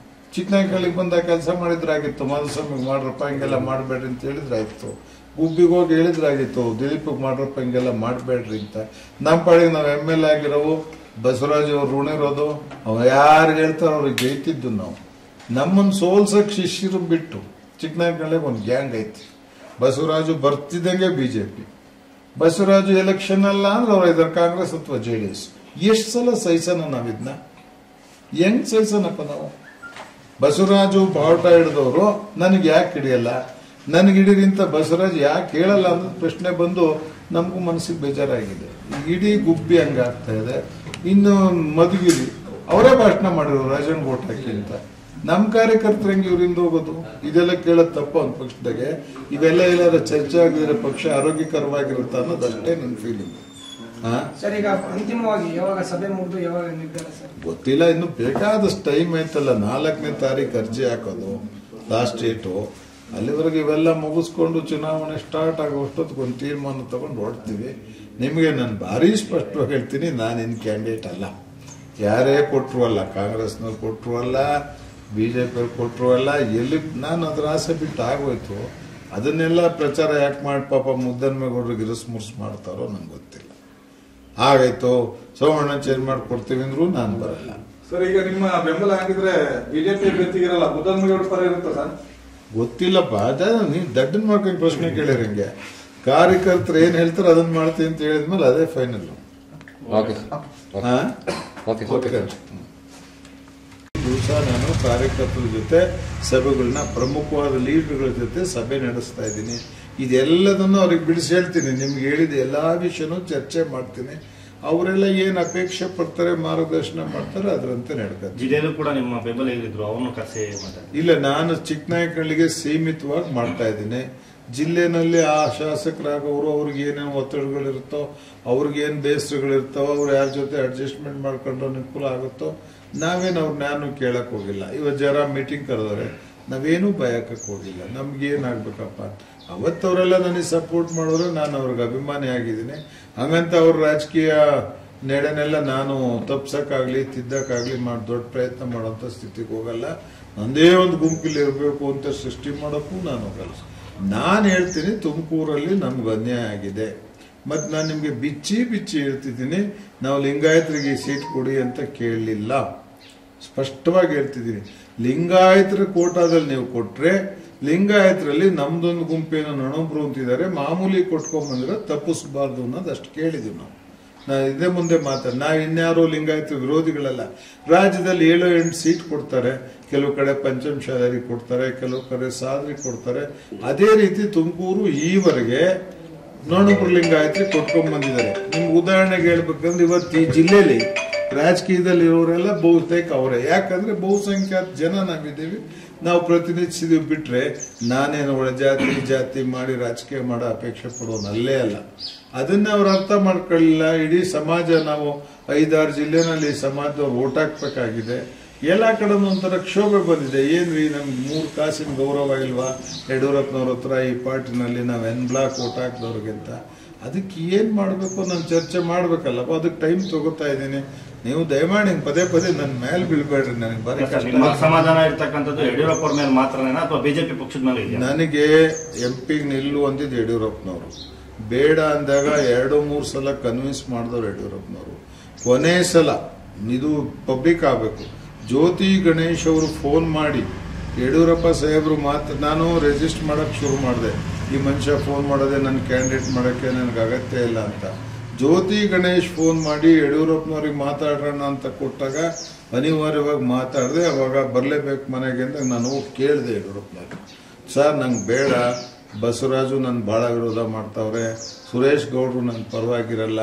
ಚಿಕ್ಕನಾಯಕಳಿಗೆ ಬಂದಾಗ ಕೆಲಸ ಮಾಡಿದ್ರಾಗಿತ್ತು. ಮಾಧುಸ್ವಾಮಿಗೆ ಮಾಡ್ರಪ್ಪ ಹಿಂಗೆಲ್ಲ ಮಾಡಬೇಡ್ರಿ ಅಂತ ಹೇಳಿದ್ರಾಯ್ತು. ಗುಬ್ಬಿಗೆ ಹೋಗಿ ಹೇಳಿದ್ರಾಗಿತ್ತು, ದಿಲೀಪಿಗೆ ಮಾಡ್ರಪ್ಪ ಹಿಂಗೆಲ್ಲ ಮಾಡಬೇಡ್ರಿ ಅಂತ. ನಮ್ಮ ಪಾಡಿಗೆ ನಾವು MLA ಆಗಿರೋವು, ಬಸವರಾಜ್ ಅವ್ರು ಋಣಿರೋದು, ಅವ್ರು ಯಾರು ಹೇಳ್ತಾರೋ ಅವ್ರಿಗೆ ಜೈತಿದ್ದು ನಾವು. ನಮ್ಮನ್ನು ಸೋಲ್ಸಕ್ ಶಿಷ್ಯರು ಬಿಟ್ಟು ಚಿಕ್ಕನಾಯಕನಹಳ್ಳಿಗೆ ಒಂದು ಗ್ಯಾಂಗ್ ಐತಿ. ಬಸವರಾಜು ಬರ್ತಿದ್ದಂಗೆ ಬಿಜೆಪಿ, ಬಸವರಾಜು ಎಲೆಕ್ಷನ್ ಅಲ್ಲ ಅಂದ್ರೆ ಅವ್ರ ಇದರ ಕಾಂಗ್ರೆಸ್ ಅಥವಾ JDS. ಎಷ್ಟು ಸಲ ಸಹಿಸನ ನಾವಿದ್ನ? ಹೆಂಗ್ ಸಹಿಸನಪ್ಪ ನಾವು? ಬಸವರಾಜು ಬಾವುಟ ಹಿಡಿದವರು ನನಗೆ ಯಾಕೆ ಹಿಡಿಯಲ್ಲ, ನನಗೆ ಹಿಡಿದಿಂತ ಬಸವರಾಜ್ ಯಾಕೆ ಹೇಳಲ್ಲ ಅನ್ನೋದು ಪ್ರಶ್ನೆ ಬಂದು ನಮಗೂ ಮನಸ್ಸಿಗೆ ಬೇಜಾರಾಗಿದೆ. ಇಡೀ ಗುಬ್ಬಿ ಹಂಗಾಗ್ತಾ ಇದೆ. ಇನ್ನು ಮಧುಗಿರಿ ಅವರೇ ಭಾಷಣ ಮಾಡಿದ್ರು ರಾಜನ್ ಓಟ್ ಹಾಕಿ ಅಂತ. ನಮ್ಮ ಕಾರ್ಯಕರ್ತರು ಹೆಂಗೆ ಇವರಿಂದ ಹೋಗೋದು? ಇದೆಲ್ಲ ಕೇಳೋದು ತಪ್ಪ ಒಂದು ಪಕ್ಷದಾಗೆ. ಇವೆಲ್ಲ ಎಲ್ಲಾದ್ರೂ ಚರ್ಚೆ ಆಗಿದ್ರೆ ಪಕ್ಷ ಆರೋಗ್ಯಕರವಾಗಿರುತ್ತೆ ಅನ್ನೋದಷ್ಟೇ ನನ್ನ ಫೀಲಿಂಗ್. ಸರ್ ಈಗ ಅಂತಿಮವಾಗಿ ಯಾವಾಗ ಸಭೆ ಮುಗಿದು ಯಾವಾಗ ನಿರ್ಧಾರ ಸರ್? ಗೊತ್ತಿಲ್ಲ, ಇನ್ನು ಬೇಕಾದಷ್ಟು ಟೈಮ್ ಐತಲ್ಲ. 4ನೇ ತಾರೀಕು ಅರ್ಜಿ ಹಾಕೋದು ಲಾಸ್ಟ್ ಡೇಟು. ಅಲ್ಲಿವರೆಗೆ ಇವೆಲ್ಲ ಮುಗಿಸ್ಕೊಂಡು ಚುನಾವಣೆ ಸ್ಟಾರ್ಟ್ ಆಗೋಷ್ಟೊತ್ತಿಗೆ ಒಂದು ತೀರ್ಮಾನ ತಗೊಂಡು ಹೊರಡ್ತೀವಿ. ನಿಮಗೆ ನಾನು ಭಾರಿ ಸ್ಪಷ್ಟವಾಗಿ ಹೇಳ್ತೀನಿ, ನಾನಿನ್ ಕ್ಯಾಂಡಿಡೇಟ್ ಅಲ್ಲ. ಯಾರೇ ಕೊಟ್ಟರು ಅಲ್ಲ, ಕಾಂಗ್ರೆಸ್ನವ್ರು ಕೊಟ್ಟರು ಅಲ್ಲ, ಬಿಜೆಪಿ ಕೊಟ್ಟರು ಅಲ್ಲ. ಎಲ್ಲಿ ನಾನು ಅದ್ರ ಆಸೆ ಬಿಟ್ಟು ಆಗೋಯ್ತು. ಅದನ್ನೆಲ್ಲ ಪ್ರಚಾರ ಯಾಕೆ ಮಾಡಿ ಪಾಪ ಮುದ್ದನ್ಮೇಗೌಡರಿಗೆ ಇರಿಸ್ ಮಾಡ್ತಾರೋ ನಂಗೆ ಗೊತ್ತಿಲ್ಲ. ಆಗಾಯ್ತು ಸೋಮಣ್ಣ ಚೇಂಜ್ ಮಾಡ್ಕೊಡ್ತೀವಿ ಅಂದ್ರೂ ನಾನು ಬರಲ್ಲ. ಸರ್, ಈಗ ನಿಮ್ಮ ಬೆಂಬಲ ಆಗಿದ್ರೆ ಬಿಜೆಪಿ ಅಭ್ಯರ್ಥಿಗಿರಲ್ಲ, ಮುದ್ದನ್ಮೇಗೌಡ ಪರ ಇರುತ್ತೆ ಸರ್? ಗೊತ್ತಿಲ್ಲಪ್ಪ. ನೀವು ದಡ್ಡನ್ ಮಾಡ್ಕೊಂಡು ಪ್ರಶ್ನೆ ಕೇಳಿರಿ. ಹಂಗೆ ಕಾರ್ಯಕರ್ತರು ಏನ್ ಹೇಳ್ತಾರೆ ಅದನ್ನ ಮಾಡ್ತೀನಿ ಅಂತ ಹೇಳಿದ್ಮೇಲೆ ಅದೇ ಫೈನಲ್. ದಿವಸ ನಾನು ಕಾರ್ಯಕರ್ತರ ಜೊತೆ ಸಭೆಗಳನ್ನ, ಪ್ರಮುಖವಾದ ಲೀಡರ್ಗಳ ಜೊತೆ ಸಭೆ ನಡೆಸ್ತಾ ಇದ್ದೀನಿ. ಇದೆಲ್ಲದನ್ನು ಅವ್ರಿಗೆ ಬಿಡಿಸಿ ಹೇಳ್ತೀನಿ. ನಿಮ್ಗೆ ಹೇಳಿದ ಎಲ್ಲಾ ವಿಷಯನೂ ಚರ್ಚೆ ಮಾಡ್ತೀನಿ. ಅವರೆಲ್ಲ ಏನ್ ಅಪೇಕ್ಷೆ ಪಡ್ತಾರೆ, ಮಾರ್ಗದರ್ಶನ ಮಾಡ್ತಾರೆ, ಅದರಂತೆ ನಡ್ಕೊಂಡು. ಜಿಲ್ಲೆಯಲ್ಲೂ ಕೂಡ ನಿಮ್ಮ ಬೆಂಬಲ ಇದ್ರು ಅವನು ಕರ್ಸಿ ಇಲ್ಲ, ನಾನು ಚಿಕ್ಕನಾಯಕನಹಳ್ಳಿಗೆ ಸೀಮಿತವಾಗಿ ಮಾಡ್ತಾ ಇದ್ದೀನಿ. ಜಿಲ್ಲೆನಲ್ಲಿ ಆ ಶಾಸಕರಾಗವರು ಅವ್ರಿಗೆ ಏನೇನು ಒತ್ತಡಗಳಿರುತ್ತೋ, ಅವ್ರಿಗೇನು ಬೇಸರಗಳಿರ್ತಾವೋ, ಅವ್ರು ಯಾರ ಜೊತೆ ಅಡ್ಜಸ್ಟ್ಮೆಂಟ್ ಮಾಡ್ಕೊಂಡ್ರೆ ಅನುಕೂಲ ಆಗುತ್ತೋ ನಾನು ಕೇಳಕ್ ಹೋಗಿಲ್ಲ. ಇವತ್ತು ಜರ ಮೀಟಿಂಗ್ ಕರೆದವ್ರೆ, ನಾವೇನು ಬಯಕಕ್ಕೆ ಹೋಗಿಲ್ಲ. ನಮ್ಗೇನಾಗ್ಬೇಕಪ್ಪ, ಅವತ್ತವರೆಲ್ಲ ನನಗೆ ಸಪೋರ್ಟ್ ಮಾಡಿದ್ರೆ ನಾನು ಅವ್ರಿಗೆ ಅಭಿಮಾನಿ ಆಗಿದ್ದೀನಿ. ಹಂಗಂತ ಅವ್ರ ರಾಜಕೀಯ ನಡೆನೆಲ್ಲ ನಾನು ತಪ್ಸಕ್ಕಾಗ್ಲಿ ತಿದ್ದಕ್ಕಾಗ್ಲಿ ದೊಡ್ಡ ಪ್ರಯತ್ನ ಮಾಡೋಂಥ ಸ್ಥಿತಿಗೆ ಹೋಗಲ್ಲ. ನಂದೇ ಒಂದು ಗುಂಪಿಲ್ಲಿ ಇರಬೇಕು ಅಂತ ಸೃಷ್ಟಿ ಮಾಡೋಕ್ಕೂ ನಾನು ಹೋಗಲ್ಲ. ನಾನು ಹೇಳ್ತೀನಿ, ತುಮಕೂರಲ್ಲಿ ನಮ್ಗೆ ಅನ್ಯಾಯ ಆಗಿದೆ. ಮತ್ತು ನಾನು ನಿಮಗೆ ಬಿಚ್ಚಿ ಹೇಳ್ತಿದ್ದೀನಿ, ನಾವು ಲಿಂಗಾಯತರಿಗೆ ಸೀಟ್ ಕೊಡಿ ಅಂತ ಕೇಳಲಿಲ್ಲ. ಸ್ಪಷ್ಟವಾಗಿ ಹೇಳ್ತಿದ್ದೀನಿ, ಲಿಂಗಾಯತರ ಕೋಟಾದಲ್ಲಿ ನೀವು ಕೊಟ್ರೆ ಲಿಂಗಾಯತರಲ್ಲಿ ನಮ್ದೊಂದು ಗುಂಪೇನೋ ನಣೊಬ್ರು ಅಂತಿದ್ದಾರೆ, ಮಾಮೂಲಿ ಕೊಟ್ಕೊಂಡ್ಬಂದ್ರೆ ತಪ್ಪಿಸಬಾರ್ದು ಅನ್ನೋದು ಅಷ್ಟು ಕೇಳಿದೀವಿ ನಾವು ಇದೇ ಮುಂದೆ ನಾವು ಇನ್ಯಾರೋ ಲಿಂಗಾಯತ ವಿರೋಧಿಗಳಲ್ಲ. ರಾಜ್ಯದಲ್ಲಿ 7-8 ಸೀಟ್ ಕೊಡ್ತಾರೆ, ಕೆಲವು ಕಡೆ ಪಂಚಮಶಾಲರಿ ಕೊಡ್ತಾರೆ, ಕೆಲವು ಕಡೆ ಸಾದ್ರಿ ಕೊಡ್ತಾರೆ. ಅದೇ ರೀತಿ ತುಮಕೂರು ಈವರೆಗೆ ನೊಣೊಬ್ರು ಲಿಂಗಾಯತರಿಗೆ ಕೊಟ್ಕೊಂಡ್ ಬಂದಿದ್ದಾರೆ. ನಿಮ್ಗೆ ಉದಾಹರಣೆಗೆ ಹೇಳ್ಬೇಕಂದ್ರೆ, ಇವತ್ತು ಈ ಜಿಲ್ಲೆಯಲ್ಲಿ ರಾಜಕೀಯದಲ್ಲಿ ಇರೋರೆಲ್ಲ ಬಹುತೇಕ ಅವರೇ. ಯಾಕಂದ್ರೆ ಬಹುಸಂಖ್ಯಾತ ಜನ ನಾವಿದ್ದೀವಿ, ನಾವು ಪ್ರತಿನಿಧಿಸಿದೀವಿ. ಬಿಟ್ರೆ ನಾನೇನು ಜಾತಿ ಮಾಡಿ ರಾಜಕೀಯ ಮಾಡೋ ಅಪೇಕ್ಷೆ ಪಡೋನಲ್ಲೇ ಅಲ್ಲ. ಅದನ್ನ ಅವ್ರು ಅರ್ಥ ಮಾಡ್ಕೊಳ್ಳಿಲ್ಲ. ಇಡೀ ಸಮಾಜ, ನಾವು 5-6 ಜಿಲ್ಲೆನಲ್ಲಿ ಸಮಾಜದವ್ರು ಓಟ್ ಹಾಕ್ಬೇಕಾಗಿದೆ. ಎಲ್ಲ ಕಡೆ ಒಂಥರ ಕ್ಷೋಭೆ ಬಂದಿದೆ. ಏನ್ರಿ, ನಮ್ಗೆ 3 ಕಾಸಿನ ಗೌರವ ಇಲ್ವಾ ಯಡಿಯೂರಪ್ಪನವ್ರ ಹತ್ರ ಈ ಪಾರ್ಟಿನಲ್ಲಿ ನಾವು ಎನ್ ಬ್ಲಾಕ್ ಓಟ್ ಹಾಕಿದವ್ರಿಗಿಂತ? ಅದಕ್ಕೆ ಏನ್ ಮಾಡ್ಬೇಕು ನಾನು ಚರ್ಚೆ ಮಾಡ್ಬೇಕಲ್ಲಪ್ಪ. ಅದಕ್ಕೆ ಟೈಮ್ ತಗೋತಾ ಇದ್ದೀನಿ. ನೀವು ದಯಮಾಡಿ ಪದೇ ನನ್ನ ಮೇಲೆ ಬೀಳ್ಬೇಡ್ರಿ. ನನಗೆ ಬರೀ ಸಮಾಧಾನ ಇರ್ತಕ್ಕಂಥದ್ದು ಯಡಿಯೂರಪ್ಪ ಅವ್ರ ಮೇಲೆ ಮಾತ್ರನೇನಾ ಅಥವಾ ಬಿಜೆಪಿ ಪಕ್ಷದ ಮೇಲೆ? ನನಗೆ MP ನಿಲ್ಲು ಅಂದಿದ್ದು ಯಡಿಯೂರಪ್ಪನವರು. ಬೇಡ ಅಂದಾಗ 2-3 ಸಲ ಕನ್ವಿನ್ಸ್ ಮಾಡಿದವ್ರು ಯಡಿಯೂರಪ್ಪನವರು. ಕೊನೆ ಸಲ ಇದು ಪಬ್ಲಿಕ್ ಆಗಬೇಕು, ಜ್ಯೋತಿ ಗಣೇಶ್ ಅವರು ಫೋನ್ ಮಾಡಿ ಯಡಿಯೂರಪ್ಪ ಸಾಹೇಬ್ರು ನಾನು ರಿಜಿಸ್ಟರ್ ಮಾಡಕ್ ಶುರು ಮಾಡಿದೆ. ಈ ಮನುಷ್ಯ ಫೋನ್ ಮಾಡೋದೇ ನನ್ನ ಕ್ಯಾಂಡಿಡೇಟ್ ಮಾಡೋಕ್ಕೆ ನನಗೆ ಅಗತ್ಯ ಇಲ್ಲ ಅಂತ. ಜ್ಯೋತಿ ಗಣೇಶ್ ಫೋನ್ ಮಾಡಿ ಯಡಿಯೂರಪ್ಪನವ್ರಿಗೆ ಮಾತಾಡೋಣ ಅಂತ ಕೊಟ್ಟಾಗ ಅನಿವಾರ್ಯವಾಗಿ ಮಾತಾಡಿದೆ. ಅವಾಗ ಬರಲೇಬೇಕು ಮನೆಗೆ ಅಂತ ನಾನು ಹೋಗಿ ಕೇಳಿದೆ ಯಡಿಯೂರಪ್ಪನವ್ರಿಗೆ, ಸರ್ ನಂಗೆ ಬೇಡ, ಬಸವರಾಜು ನನ್ನ ಭಾಳ ವಿರೋಧ ಮಾಡ್ತಾವ್ರೆ, ಸುರೇಶ್ ಗೌಡ್ರು ನನ್ನ ಪರವಾಗಿರಲ್ಲ,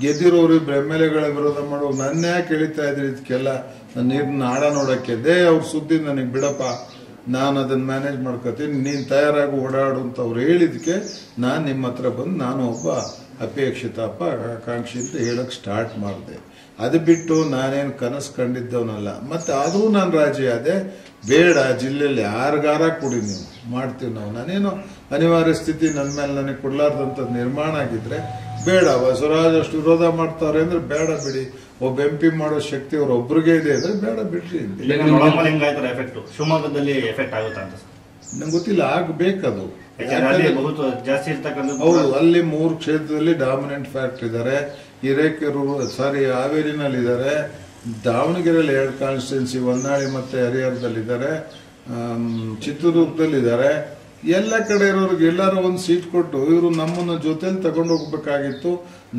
ಗೆದ್ದಿರೋರು MLAಗಳ ವಿರೋಧ ಮಾಡೋ ನನ್ನ ಯಾಕೆ ಎಳಿತಾ ಇದ್ರಿ ಇದಕ್ಕೆಲ್ಲ, ನೀರನ್ನ ಆಡ ನೋಡಕ್ಕೆ ಅವ್ರ ಸುದ್ದಿ ನನಗೆ ಬಿಡಪ್ಪ, ನಾನು ಅದನ್ನ ಮ್ಯಾನೇಜ್ ಮಾಡ್ಕೋತೀನಿ, ನೀನು ತಯಾರಾಗಿ ಓಡಾಡು ಅಂತ ಅವ್ರು ಹೇಳಿದಕ್ಕೆ ನಾನು ನಿಮ್ಮ ಹತ್ರ ಬಂದು ನಾನು ಒಬ್ಬ ಅಪೇಕ್ಷಿತ ಆಕಾಂಕ್ಷಿ ಅಂತ ಹೇಳಕ್ ಸ್ಟಾರ್ಟ್ ಮಾಡಿದೆ. ಅದು ಬಿಟ್ಟು ನಾನೇನು ಕನಸು ಕಂಡಿದ್ದವನಲ್ಲ. ಮತ್ತೆ ಆದರೂ ನಾನು ರಾಜಿ ಆದೆ. ಬೇಡ, ಜಿಲ್ಲೆಯಲ್ಲಿ ಯಾರಿಗಾರ ಕೊಡಿ, ನೀವು ಮಾಡ್ತೀವಿ ನಾವು. ನಾನೇನು ಅನಿವಾರ್ಯ ಸ್ಥಿತಿ ನನ್ನ ಮೇಲೆ ನನಗೆ ಕೊಡ್ಲಾರ್ದಂಥದ್ದು ನಿರ್ಮಾಣ ಆಗಿದ್ರೆ ಬೇಡ. ಬಸವರಾಜ್ ಅಷ್ಟು ವಿರೋಧ ಮಾಡ್ತಾರೆ ಅಂದ್ರೆ ಬೇಡ ಬಿಡಿ. ಒಬ್ಬ MP ಮಾಡೋ ಶಕ್ತಿ ಅವ್ರ ಒಬ್ರಿಗೆ ಇದೆ ಅಂದ್ರೆ ಬೇಡ ಬಿಡ್ರಿ. ಶಿವಮೊಗ್ಗದಲ್ಲಿ ಎಫೆಕ್ಟ್ ಆಗುತ್ತೆ ಅಂತ ನಂಗೆ ಗೊತ್ತಿಲ್ಲ, ಆಗ್ಬೇಕದು. ಜಾಸ್ತಿ ಇರ್ತಕ್ಕಂಥದ್ದು. ಹೌದು, ಅಲ್ಲಿ 3 ಕ್ಷೇತ್ರದಲ್ಲಿ ಡಾಮಿನೆಂಟ್ ಫ್ಯಾಕ್ಟರ್ ಇದ್ದಾರೆ. ಹಾವೇರಿನಲ್ಲಿ ಇದ್ದಾರೆ, ದಾವಣಗೆರೆಯಲ್ಲಿ 2 ಕಾನ್ಸ್ಟಿಟ್ಯೂನ್ಸಿ, ಹೊನ್ನಾಳಿ ಮತ್ತೆ ಹರಿಹರದಲ್ಲಿದ್ದಾರೆ, ಚಿತ್ರದುರ್ಗದಲ್ಲಿದ್ದಾರೆ. ಎಲ್ಲ ಕಡೆ ಇರೋರಿಗೆ ಎಲ್ಲಾರು ಒಂದು ಸೀಟ್ ಕೊಟ್ಟು ಇವರು ನಮ್ಮನ್ನ ಜೊತೆಲಿ ತಗೊಂಡು ಹೋಗ್ಬೇಕಾಗಿತ್ತು.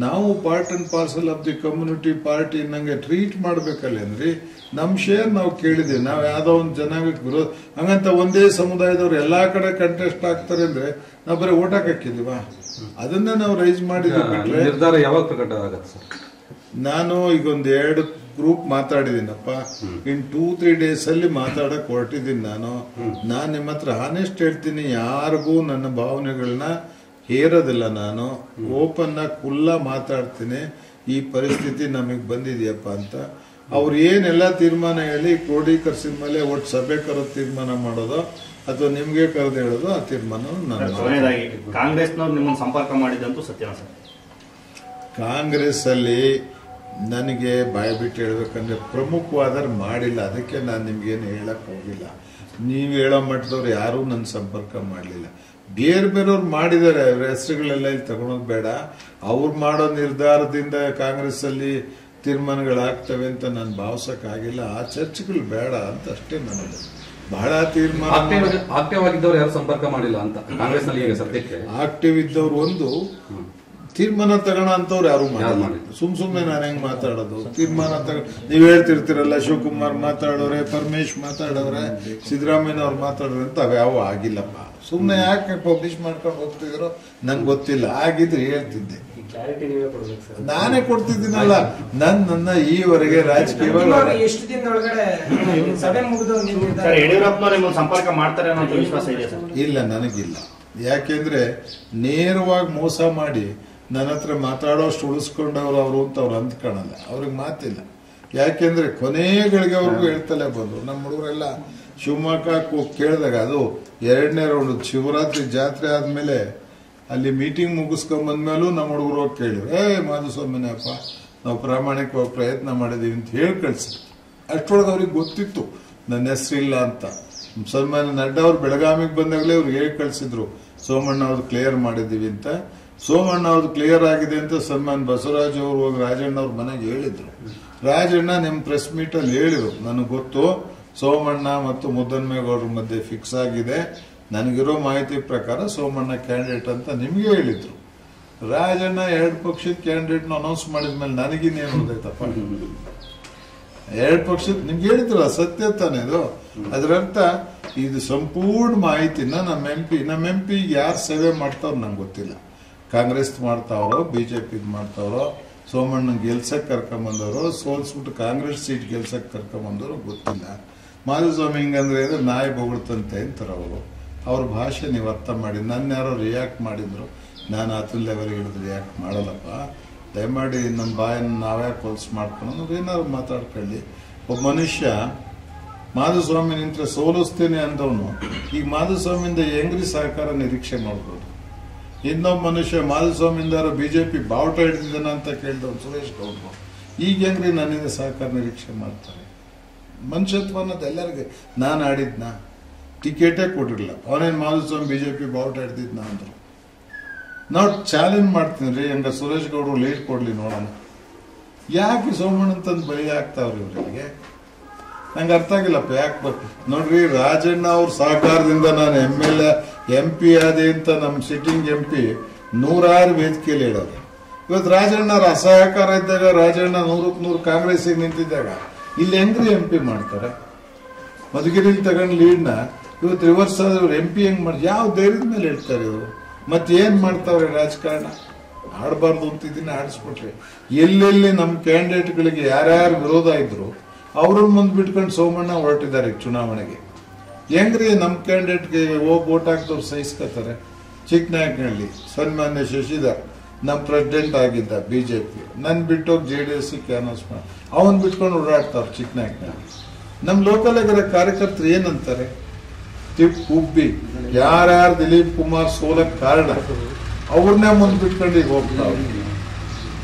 ನಾವು part and parcel of the community party ನಂಗೆ ಟ್ರೀಟ್ ಮಾಡ್ಬೇಕಲ್ಲೇನ್ರಿ. ನಮ್ ಶೇರ್ ನಾವು ಕೇಳಿದ್ವಿ. ನಾವು ಯಾವ್ದೋ ಒಂದು ಜನಾಂಗಕ್ಕೆ ವಿರೋಧ ಹಂಗಂತ ಒಂದೇ ಸಮುದಾಯದವ್ರು ಎಲ್ಲಾ ಕಡೆ ಕಂಟೆಸ್ಟ್ ಆಗ್ತಾರೆ ಅಂದ್ರೆ ನಾವು ಬರೀ ಓಟ್ ಹಾಕಿದೀವ? ಅದನ್ನ ನಾವು ರೈಸ್ ಮಾಡಿದ್ವಿ. ನಿರ್ಧಾರ ಯಾವಾಗ ಪ್ರಕಟ ಆಗತ್ತೆ ಸರ್? ನಾನು ಈಗ 2 ಗ್ರೂಪ್ ಮಾತಾಡಿದೀನಪ್ಪ. ಇನ್ 2-3 ಡೇಸ್ ಅಲ್ಲಿ ಮಾತಾಡಕ್ ಹೊರಟಿದ್ದೀನಿ. ನಾನು ನಿಮ್ಮ ಹತ್ರ ಹಾನೆಸ್ಟ್ ಹೇಳ್ತೀನಿ, ಯಾರಿಗೂ ನನ್ನ ಭಾವನೆಗಳನ್ನ ಹೇರೋದಿಲ್ಲ. ನಾನು ಓಪನ್ ಆಗಿ ಕುಲ್ಲ ಮಾತಾಡ್ತೀನಿ. ಈ ಪರಿಸ್ಥಿತಿ ನಮಗೆ ಬಂದಿದೆಯಪ್ಪ ಅಂತ. ಅವ್ರು ಏನೆಲ್ಲ ತೀರ್ಮಾನ ಹೇಳಿ ಕ್ರೋಢೀಕರಿಸಿದ ಮೇಲೆ ಒಟ್ಟು ಸಭೆ ಕರೆದು ತೀರ್ಮಾನ ಮಾಡೋದು ಅಥವಾ ನಿಮ್ಗೆ ಕರೆದು ಹೇಳೋದು, ಆ ತೀರ್ಮಾನ ನಾನು. ಕೊನೆಯದಾಗಿ ಕಾಂಗ್ರೆಸ್ನವ್ರು ನಿಮ್ಮನ್ನು ಸಂಪರ್ಕ ಮಾಡಿದಂತೂ ಸತ್ಯನಾ ಸರ್? ಕಾಂಗ್ರೆಸ್ ಅಲ್ಲಿ ನನಗೆ ಬಾಯಿ ಬಿಟ್ಟು ಹೇಳ್ಬೇಕಂದ್ರೆ ಪ್ರಮುಖವಾದ ಮಾಡಿಲ್ಲ. ಅದಕ್ಕೆ ನಾನು ನಿಮ್ಗೇನು ಹೇಳಕ್ ಹೋಗಿಲ್ಲ. ನೀವು ಹೇಳೋ ಮಟ್ಟದವ್ರು ಯಾರೂ ನನ್ನ ಸಂಪರ್ಕ ಮಾಡಲಿಲ್ಲ. ಬೇರೆಯವ್ರು ಮಾಡಿದ್ದಾರೆ. ಅವ್ರ ಹೆಸರುಗಳೆಲ್ಲ ಇಲ್ಲಿ ತಗೊಳೋದು ಬೇಡ. ಅವ್ರು ಮಾಡೋ ನಿರ್ಧಾರದಿಂದ ಕಾಂಗ್ರೆಸ್ ಅಲ್ಲಿ ತೀರ್ಮಾನಗಳಾಗ್ತವೆ ಅಂತ ನಾನು ಭಾವಿಸಕ್ಕಾಗಿಲ್ಲ. ಆ ಚರ್ಚೆಗಳು ಬೇಡ ಅಂತ ಅಷ್ಟೇ ನನಗೆ. ಬಹಳ ತೀರ್ಮಾನ ಆಕ್ಟಿವ್ ಆಗಿದ್ದವ್ರು ಯಾರು ಸಂಪರ್ಕ ಮಾಡಿಲ್ಲ ಅಂತ ಕಾಂಗ್ರೆಸ್ ನಲ್ಲಿ ಈಗ ಸದ್ಯಕ್ಕೆ ಆಕ್ಟಿವ್ ಇದ್ದವ್ರು ಒಂದು ತೀರ್ಮಾನ ತಗೋಣ ಅಂತವ್ರು ಯಾರು ಮಾಡಿಲ್ಲ. ಸುಮ್ನೆ ನಾನು ಹೆಂಗ್ ಮಾತಾಡೋದು? ತೀರ್ಮಾನ ನೀವ್ ಹೇಳ್ತಿರ್ತೀರಲ್ಲ, ಶಿವಕುಮಾರ್ ಮಾತಾಡೋರೆ, ಪರಮೇಶ್ ಮಾತಾಡೋರೆ, ಸಿದ್ದರಾಮಯ್ಯ ಅವ್ರು ಮಾತಾಡೋರೆ ಅಂತ ಅವ್ಯಾವ ಆಗಿಲ್ಲಪ್ಪ. ಸುಮ್ನೆ ಯಾಕೆ ಪಬ್ಲಿಷ್ ಮಾಡ್ಕೊಂಡು ಹೋಗ್ತಿದ್ರು ನಂಗೆ ಗೊತ್ತಿಲ್ಲ. ಆಗಿದ್ರೆ ಹೇಳ್ತಿದ್ದೆ. ನಾನೇ ಕೊಡ್ತಿದ್ದೀನಲ್ಲ. ನನ್ನ ಈವರೆಗೆ ರಾಜಕೀಯವಾಗಿ ಎಷ್ಟು ದಿನದೊಳಗಡೆ ಸಭೆ ಮುಗಿದು ಯಡಿಯೂರಪ್ಪನವ್ರು ನಿಮ್ಮನ್ನು ಸಂಪರ್ಕ ಮಾಡ್ತಾರೆ ಅನ್ನೋ ವಿಶ್ವಾಸ ಇದೆ ಸರ್? ಇಲ್ಲ, ನನಗಿಲ್ಲ. ಯಾಕೆಂದ್ರೆ ನೇರವಾಗಿ ಮೋಸ ಮಾಡಿ ನನ್ನ ಹತ್ರ ಮಾತಾಡೋಷ್ಟು ಉಳಿಸ್ಕೊಂಡವ್ರು ಅವರು ಅಂತ ಅವ್ರು ಅಂದ್ಕೊಳಲ್ಲ. ಅವ್ರಿಗೆ ಮಾತಿಲ್ಲ. ಯಾಕೆಂದ್ರೆ ಕೊನೆಗಳಿಗೆವರೆಗೂ ಹೇಳ್ತಲೇ ಬಂದ್ರು. ನಮ್ಮ ಹುಡುಗರೆಲ್ಲ ಶಿವಮೊಗ್ಗಕ್ಕೆ ಹೋಗಿ ಕೇಳಿದಾಗ, ಅದು 2ನೇ ರೌಂಡ್ ಶಿವರಾತ್ರಿ ಜಾತ್ರೆ ಆದ್ಮೇಲೆ ಅಲ್ಲಿ ಮೀಟಿಂಗ್ ಮುಗಿಸ್ಕೊಂಡ್ ಬಂದ್ಮೇಲೂ ನಮ್ಮ ಹುಡುಗರು ಹೋಗಿ ಕೇಳಿದ್ರು, ಮಾಧುಸ್ವಾಮಿನಪ್ಪ ನಾವು ಪ್ರಾಮಾಣಿಕವಾಗಿ ಪ್ರಯತ್ನ ಮಾಡಿದೀವಿ ಅಂತ ಹೇಳಿ ಕಳ್ಸಿ. ಅಷ್ಟೊಳಗೆ ಅವ್ರಿಗೆ ಗೊತ್ತಿತ್ತು ನನ್ನ ಹೆಸರಿಲ್ಲ ಅಂತ. ಸನ್ಮಾನ್ಯ ನಡ್ಡಾ ಅವ್ರು ಬೆಳಗಾವಿಗೆ ಬಂದಾಗಲೇ ಅವ್ರು ಹೇಳಿ ಕಳ್ಸಿದ್ರು, ಸೋಮಣ್ಣ ಅವ್ರು ಕ್ಲಿಯರ್ ಮಾಡಿದೀವಿ ಅಂತ. ಸೋಮಣ್ಣ ಅವ್ರದ್ದು ಕ್ಲಿಯರ್ ಆಗಿದೆ ಅಂತ ಸನ್ಮಾನ್ ಬಸವರಾಜ್ ಅವರು ಹೋಗಿ ರಾಜಣ್ಣ ಅವ್ರ ಮನೆಗೆ ಹೇಳಿದ್ರು. ರಾಜಣ್ಣ ನಿಮ್ ಪ್ರೆಸ್ ಮೀಟ್ ಅಲ್ಲಿ ಹೇಳಿದ್ರು, ನನಗೆ ಗೊತ್ತು ಸೋಮಣ್ಣ ಮತ್ತು ಮುದ್ದನ್ಮೇಗೌಡರ ಮಧ್ಯೆ ಫಿಕ್ಸ್ ಆಗಿದೆ, ನನಗಿರೋ ಮಾಹಿತಿ ಪ್ರಕಾರ ಸೋಮಣ್ಣ ಕ್ಯಾಂಡಿಡೇಟ್ ಅಂತ ನಿಮ್ಗೆ ಹೇಳಿದ್ರು. ರಾಜಣ್ಣ 2 ಪಕ್ಷದ ಕ್ಯಾಂಡಿಡೇಟ್ ಅನೌನ್ಸ್ ಮಾಡಿದ್ಮೇಲೆ ನನಗಿನ್ನೇನು ಗೊತ್ತಾಯ್ತಪ್ಪ? 2 ಪಕ್ಷದ ನಿಮ್ಗೆ ಹೇಳಿದ್ರಲ್ಲ, ಸತ್ಯ ತಾನೇ ಇದು. ಅದರರ್ಥ ಇದು ಸಂಪೂರ್ಣ ಮಾಹಿತಿನ ನಮ್ಮ ಎಂ ಪಿ ಯಾರು ಸೇವೆ ಮಾಡ್ತಾವ್ರು ನಂಗೆ ಗೊತ್ತಿಲ್ಲ. ಕಾಂಗ್ರೆಸ್ ಮಾಡ್ತಾವ್ರೋ, ಬಿಜೆಪಿ ಮಾಡ್ತಾವ್ರೋ, ಸೋಮಣ್ಣ ಗೆಲ್ಸಕ್ ಕರ್ಕೊಂಬಂದವರು, ಸೋಲ್ಸ್ಬಿಟ್ಟು ಕಾಂಗ್ರೆಸ್ ಸೀಟ್ ಗೆಲ್ಸಕ್ ಕರ್ಕೊಂಬಂದವರು ಗೊತ್ತಿಲ್ಲ. ಮಾಧುಸ್ವಾಮಿ ಹಿಂಗಂದ್ರೆ ನಾಯಿ ಬೊಗಳ್ತಂತೆ ಅಂತಾರೆ ಅವರು. ಅವ್ರ ಭಾಷೆ ನೀವು ಅರ್ಥ ಮಾಡಿ. ನನ್ನ ಯಾರೋ ರಿಯಾಕ್ಟ್ ಮಾಡಿದ್ರು, ನಾನು ಅತುಲ್ ಲೆವೆಲ್ಗೆ ಹಿಡಿದು ರಿಯಾಕ್ಟ್ ಮಾಡಲ್ಲಪ್ಪ. ದಯಮಾಡಿ ನಮ್ಮ ಬಾಯನ್ನು ನಾವ್ಯಾಕೆ ಹೊಲ್ಸ್ ಮಾಡ್ಕೊಂಡು ಏನಾದ್ರು ಮಾತಾಡ್ಕೊಳ್ಳಿ. ಒಬ್ಬ ಮನುಷ್ಯ ಮಾಧುಸ್ವಾಮಿ ನಿಂತ್ರೆ ಸೋಲಿಸ್ತೇನೆ ಅಂದವನು ಈಗ ಮಾಧುಸ್ವಾಮಿಯಿಂದ ಹೆಂಗ್ರಿ ಸಹಕಾರ ನಿರೀಕ್ಷೆ ಮಾಡ್ಬೋದು? ಇನ್ನೊಬ್ಬ ಮನುಷ್ಯ ಮಾಧುಸ್ವಾಮಿಯಿಂದ ಬಿಜೆಪಿ ಬಾವುಟ ಹಿಡಿದಿದ್ದಾನ ಅಂತ ಕೇಳಿದವನು ಸುರೇಶ್ ಗೌಡ್ರು ಈಗ ಹೆಂಗ್ರಿ ನನ್ನಿಂದ ಸಹಕಾರ ನಿರೀಕ್ಷೆ ಮಾಡ್ತಾರೆ? ಮನುಷ್ಯತ್ವ ಅನ್ನೋದು ಎಲ್ಲರಿಗೆ. ನಾನು ಆಡಿದ್ನ ಟಿಕೆಟೇ ಕೊಟ್ಟಿರಲಿಲ್ಲ. ಅವನೇನು ಮಾಧುಸ್ವಾಮಿ ಬಿಜೆಪಿ ಬಾವುಟ ಹಿಡ್ದಿದ್ನ ಅಂದ್ರು. ನಾವು ಚಾಲೆಂಜ್ ಮಾಡ್ತೀನಿ ರೀ, ಹಂಗ ಸುರೇಶ್ ಗೌಡ್ರು ಲೀಡ್ ಕೊಡ್ಲಿ ನೋಡೋಣ. ಯಾಕೆ ಸೋಮಣ್ಣ ತಂದು ಬಲಿ ಆಗ್ತಾವ್ರಿ ಇವರಿಗೆ? ನಂಗೆ ಅರ್ಥ ಆಗಿಲ್ಲಪ್ಪ ಯಾಕೆ. ನೋಡ್ರಿ, ರಾಜಣ್ಣ ಅವ್ರ ಸಹಕಾರದಿಂದ ನಾನು MP ಆದೆ ಅಂತ ನಮ್ಮ ಸಿಟ್ಟಿಂಗ್ MP 100 ವೇದಿಕೆಯಲ್ಲಿ ಹೇಳೋದು. ಇವತ್ತು ರಾಜಣ್ಣ ಅಸಹಕಾರ ಇದ್ದಾಗ, ರಾಜಣ್ಣ 100ಕ್ಕೆ 100 ಕಾಂಗ್ರೆಸ್ಸಿಗೆ ನಿಂತಿದ್ದಾಗ ಇಲ್ಲಿ ಹೆಂಗ್ರಿ MP ಮಾಡ್ತಾರೆ? ಮಧುಗಿರಿಲಿ ತಗೊಂಡು ಲೀಡ್ನ ಇವತ್ತು ರಿವರ್ಸ್ ಆದ್ರೆ MP ಹೆಂಗ್ ಮಾಡಿ? ಯಾವ ಧೈರ್ಯದ ಮೇಲೆ ಹೇಳ್ತಾರೆ ಇವರು? ಮತ್ತೇನ್ ಮಾಡ್ತಾವ್ರೆ ರಾಜಕಾರಣ? ಆಡಬಾರ್ದು ಅಂತಿದ್ದೀನಿ, ಆಡಿಸ್ಬಿಟ್ರಿ. ಎಲ್ಲೆಲ್ಲಿ ನಮ್ಮ ಕ್ಯಾಂಡಿಡೇಟ್ಗಳಿಗೆ ಯಾರ್ಯಾರು ವಿರೋಧ ಇದ್ರು ಅವ್ರನ್ನ ಮುಂದೆ ಬಿಟ್ಕೊಂಡು ಸೋಮಣ್ಣ ಹೊರಟಿದ್ದಾರೆ ಚುನಾವಣೆಗೆ. ಹೆಂಗ್ರಿ ನಮ್ಮ ಕ್ಯಾಂಡಿಡೇಟ್ಗೆ ಹೋಗಿ ಓಟ್ ಹಾಕ್ದವ್ರು ಸಹಿಸ್ಕೊತಾರೆ? ಚಿಕ್ಕನಾಯಕನಹಳ್ಳಿ ಸನ್ಮಾನ್ಯ ಶಶಿಧರ್ ನಮ್ಮ ಪ್ರೆಸಿಡೆಂಟ್ ಆಗಿದ್ದ ಬಿಜೆಪಿ, ನನ್ ಬಿಟ್ಟೋಗಿ JDS ಅನೌನ್ಸ್ ಮಾಡಿ ಅವನ್ ಬಿಟ್ಕೊಂಡು ಓಡಾಡ್ತಾವ್ರು ಚಿಕ್ಕನಾಯಕನಹಳ್ಳಿ. ನಮ್ಮ ಲೋಕಲ್ ಆಗಿರೋ ಕಾರ್ಯಕರ್ತರು ಏನಂತಾರೆ? ಉಬ್ಬಿ ಯಾರ್ಯಾರು ದಿಲೀಪ್ ಕುಮಾರ್ ಸೋಲಕ್ ಕಾರಣ ಅವ್ರನ್ನೇ ಮುಂದೆ ಬಿಟ್ಕೊಂಡು ಈಗ ಹೋಗ್ತಾವ್ರೆ.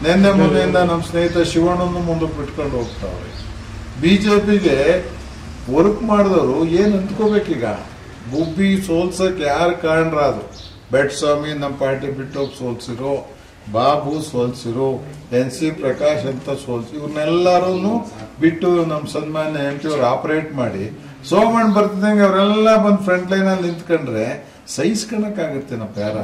ನಿನ್ನೆ ಮೊನ್ನೆಯಿಂದ ನಮ್ಮ ಸ್ನೇಹಿತ ಶಿವಣ್ಣನ್ನು ಮುಂದಕ್ಕೆ ಬಿಟ್ಕೊಂಡು ಹೋಗ್ತಾವ್ರೆ. ಬಿಜೆಪಿಗೆ ವರ್ಕ್ ಮಾಡಿದವರು ಏನ್ ಅಂದ್ಕೋಬೇಕೀಗ? ಗುಬ್ಬಿ ಸೋಲ್ಸಕ್ ಯಾರು ಕಾರಣರಾದ್ರು? ಬೆಟ್ಸ್ವಾಮಿ ನಮ್ಮ ಪಾರ್ಟಿ ಬಿಟ್ಟೋಗಿ ಸೋಲ್ಸಿರೋ, ಬಾಬು ಸೋಲ್ಸಿರೋ, NC ಪ್ರಕಾಶ್ ಅಂತ ಸೋಲ್ಸಿ, ಇವ್ರನ್ನೆಲ್ಲರೂ ಬಿಟ್ಟು ನಮ್ಮ ಸನ್ಮಾನ್ಯ MP ಅವ್ರು ಆಪರೇಟ್ ಮಾಡಿ ಸೋಮಣ್ಣ ಬರ್ತಿದ್ದಂಗೆ ಅವರೆಲ್ಲ ಬಂದು ಫ್ರಂಟ್ ಲೈನ್ ಅಲ್ಲಿ ನಿಂತ್ಕೊಂಡ್ರೆ ಸಹಿಸ್ಕೊಳಕ್ಕಾಗತ್ತೇನಪ್ಪ? ಯಾರ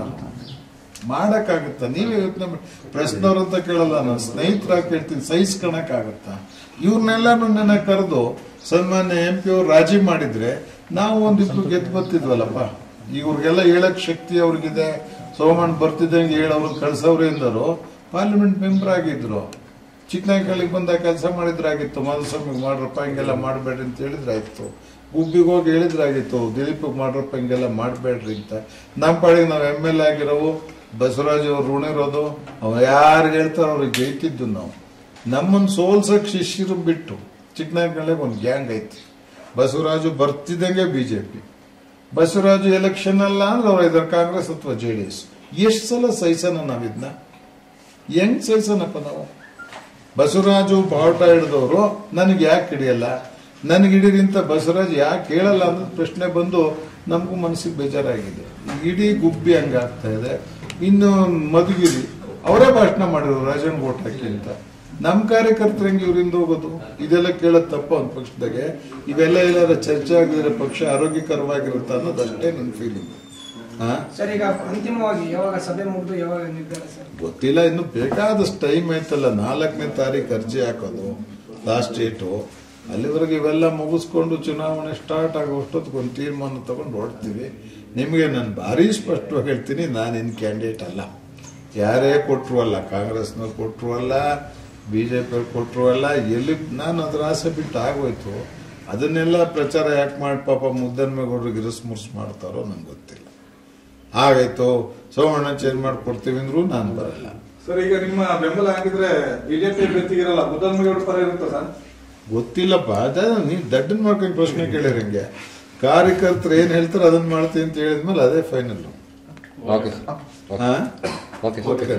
ಮಾಡಕ್ಕಾಗತ್ತ? ನೀವೇ ಯೋಚನೆ ಮಾಡಿ. ಪ್ರಶ್ನವ್ರಂತ ಕೇಳಲ್ಲ, ನಾನು ಸ್ನೇಹಿತರಾಗಿ ಕೇಳ್ತೀನಿ, ಸಹಿಸ್ಕೊಳಕ್ಕಾಗತ್ತ? ಇವ್ರನ್ನೆಲ್ಲಾನು ನನ್ನ ಕರೆದು ಸನ್ಮಾನ್ಯ MP ಅವ್ರು ರಾಜಿ ಮಾಡಿದ್ರೆ ನಾವು ಒಂದಿಬ್ರು ಗೆದ್ದು ಬರ್ತಿದ್ವಲ್ಲಪ್ಪ. ಇವ್ರಿಗೆಲ್ಲ ಹೇಳಕ್ ಶಕ್ತಿ ಅವ್ರಿಗಿದೆ. ಸೋಮಣ್ಣ ಬರ್ತಿದ್ದಂಗೆ ಹೇಳೋರು ಕಳ್ಸವ್ರೆ ಎಂದರು ಪಾರ್ಲಿಮೆಂಟ್ ಮೆಂಬರ್ ಆಗಿದ್ರು. ಚಿಕ್ಕನಾಯಕಳ್ಳಿಗೆ ಬಂದಾಗ ಕೆಲಸ ಮಾಡಿದ್ರಾಗಿತ್ತು. ಮಾಧುಸ್ವಾಮಿಗೆ ಮಾಡ್ರಪ್ಪ ಹಿಂಗೆಲ್ಲ ಮಾಡಬೇಡ್ರಿ ಅಂತ ಹೇಳಿದ್ರಾಗಿತ್ತು. ಗುಬ್ಬಿಗೆ ಹೋಗಿ ಹೇಳಿದ್ರಾಗಿತ್ತು, ದಿಲೀಪಿಗೆ ಮಾಡ್ರಪ್ಪ ಹಿಂಗೆಲ್ಲ ಮಾಡಬೇಡ್ರಿ ಅಂತ. ನಮ್ಮ ಪಾಡಿಗೆ ನಾವು MLA ಆಗಿರೋವು ಬಸವರಾಜ್ ಅವ್ರು ಋಣ ಇರೋದು ಅವ ಯಾರು ಹೇಳ್ತಾರ ಅವ್ರಿಗೆ ಜೈತಿದ್ದು ನಾವು. ನಮ್ಮನ್ನು ಸೋಲ್ಸಕ್ ಶಿಷ್ಯರು ಬಿಟ್ಟು ಚಿಕ್ಕನಾಯಕನಹಳ್ಳಿಗೆ ಒಂದು ಗ್ಯಾಂಗ್ ಐತಿ. ಬಸವರಾಜು ಬರ್ತಿದ್ದಂಗೆ ಬಿಜೆಪಿ, ಬಸವರಾಜು ಎಲೆಕ್ಷನ್ ಅಲ್ಲ ಅಂದ್ರೆ ಅವ್ರು ಇದ್ರ ಕಾಂಗ್ರೆಸ್ ಅಥವಾ JDS. ಎಷ್ಟು ಸಲ ಸಹಿಸನ ನಾವಿದ್ನ ಹೆಂಗ್ ಸಹಿಸನಪ್ಪ ನಾವು? ಬಸವರಾಜು ಬಾವುಟ ಹಿಡಿದವರು ನನಗೆ ಯಾಕೆ ಹಿಡಿಯಲ್ಲ, ನನಗೆ ಹಿಡೀರಿಂತ ಬಸವರಾಜ್ ಯಾಕೆ ಹೇಳಲ್ಲ ಅನ್ನೋದು ಪ್ರಶ್ನೆ ಬಂದು ನಮಗೂ ಮನಸ್ಸಿಗೆ ಬೇಜಾರಾಗಿದೆ. ಇಡೀ ಗುಬ್ಬಿ ಹಂಗಾಗ್ತಾ ಇದೆ. ಇನ್ನು ಮಧುಗಿರಿ ಅವರೇ ಭಾಷಣ ಮಾಡಿದ್ರು ರಾಜನ್ ಓಟ್ ಹಾಕಿ ಅಂತ. ನಮ್ಮ ಕಾರ್ಯಕರ್ತರು ಹೆಂಗೆ ಇವರಿಂದ ಹೋಗೋದು? ಇದೆಲ್ಲ ಕೇಳೋದು ತಪ್ಪ ಒಂದು ಪಕ್ಷದಾಗೆ. ಇವೆಲ್ಲ ಎಲ್ಲಾರ ಚರ್ಚೆ ಆಗಿದ್ರೆ ಪಕ್ಷ ಆರೋಗ್ಯಕರವಾಗಿರುತ್ತೆ ಅನ್ನೋದಷ್ಟೇ ನನ್ನ ಫೀಲಿಂಗ್. ಸರ್, ಈಗ ಅಂತಿಮವಾಗಿ ಯಾವಾಗ ಸಭೆ ಮುಗಿದು ಯಾವಾಗ ನಿರ್ಧಾರ ಸರ್? ಗೊತ್ತಿಲ್ಲ, ಇನ್ನು ಬೇಕಾದಷ್ಟು ಟೈಮ್ ಐತಲ್ಲ. 4ನೇ ತಾರೀಕು ಅರ್ಜಿ ಹಾಕೋದು ಲಾಸ್ಟ್ ಡೇಟು. ಅಲ್ಲಿವರೆಗೆ ಇವೆಲ್ಲ ಮುಗಿಸ್ಕೊಂಡು ಚುನಾವಣೆ ಸ್ಟಾರ್ಟ್ ಆಗೋಷ್ಟೊತ್ತಿಗೆ ಒಂದು ತೀರ್ಮಾನ ತಗೊಂಡು ಹೊಡ್ತೀವಿ. ನಿಮಗೆ ನಾನು ಭಾರಿ ಸ್ಪಷ್ಟವಾಗಿ ಹೇಳ್ತೀನಿ, ನಾನಿನ್ ಕ್ಯಾಂಡಿಡೇಟ್ ಅಲ್ಲ. ಯಾರೇ ಕೊಟ್ಟರು ಅಲ್ಲ, ಕಾಂಗ್ರೆಸ್ನವ್ರು ಕೊಟ್ಟರು ಅಲ್ಲ, BJP ಅವ್ರು ಕೊಟ್ಟರು ಅಲ್ಲ. ಎಲ್ಲಿ ನಾನು ಅದ್ರ ಆಸೆ ಬಿಟ್ಟು ಆಗೋಯ್ತು. ಅದನ್ನೆಲ್ಲ ಪ್ರಚಾರ ಯಾಕೆ ಮಾಡಿ ಪಾಪ ಮುದ್ದನ್ಮೇಗೌಡರಿಗೆ ಇರಿಸ್ ಮಾಡ್ತಾರೋ ನಂಗೆ ಗೊತ್ತಿಲ್ಲ. ಆಗಾಯ್ತು, ಸೋಮಣ್ಣ ಚೇಂಜ್ ಮಾಡ್ಕೊಡ್ತೀವಿ ಅಂದ್ರೂ ನಾನು ಬರಲ್ಲ. ಸರ್, ಈಗ ನಿಮ್ಮ ಬೆಂಬಲ ಹಾಕಿದ್ರೆ ಬಿಜೆಪಿ ಅಭ್ಯರ್ಥಿಗಿರಲ್ಲ, ಮುದ್ದನ್ಮೇಗೌಡ ಪರ ಇರುತ್ತೆ ಸರ್? ಗೊತ್ತಿಲ್ಲಪ್ಪ, ಅದ ನೀವು ದಡ್ಡನ್ ಮಾಡ್ಕೊಂಡು ಪ್ರಶ್ನೆ ಕೇಳಿರಂಗೆ. ಕಾರ್ಯಕರ್ತರು ಏನ್ ಹೇಳ್ತಾರೆ ಅದನ್ನ ಮಾಡ್ತೀವಿ ಅಂತ ಹೇಳಿದ್ಮೇಲೆ ಅದೇ ಫೈನಲ್. ಓಕೆ. ಓಕೆ.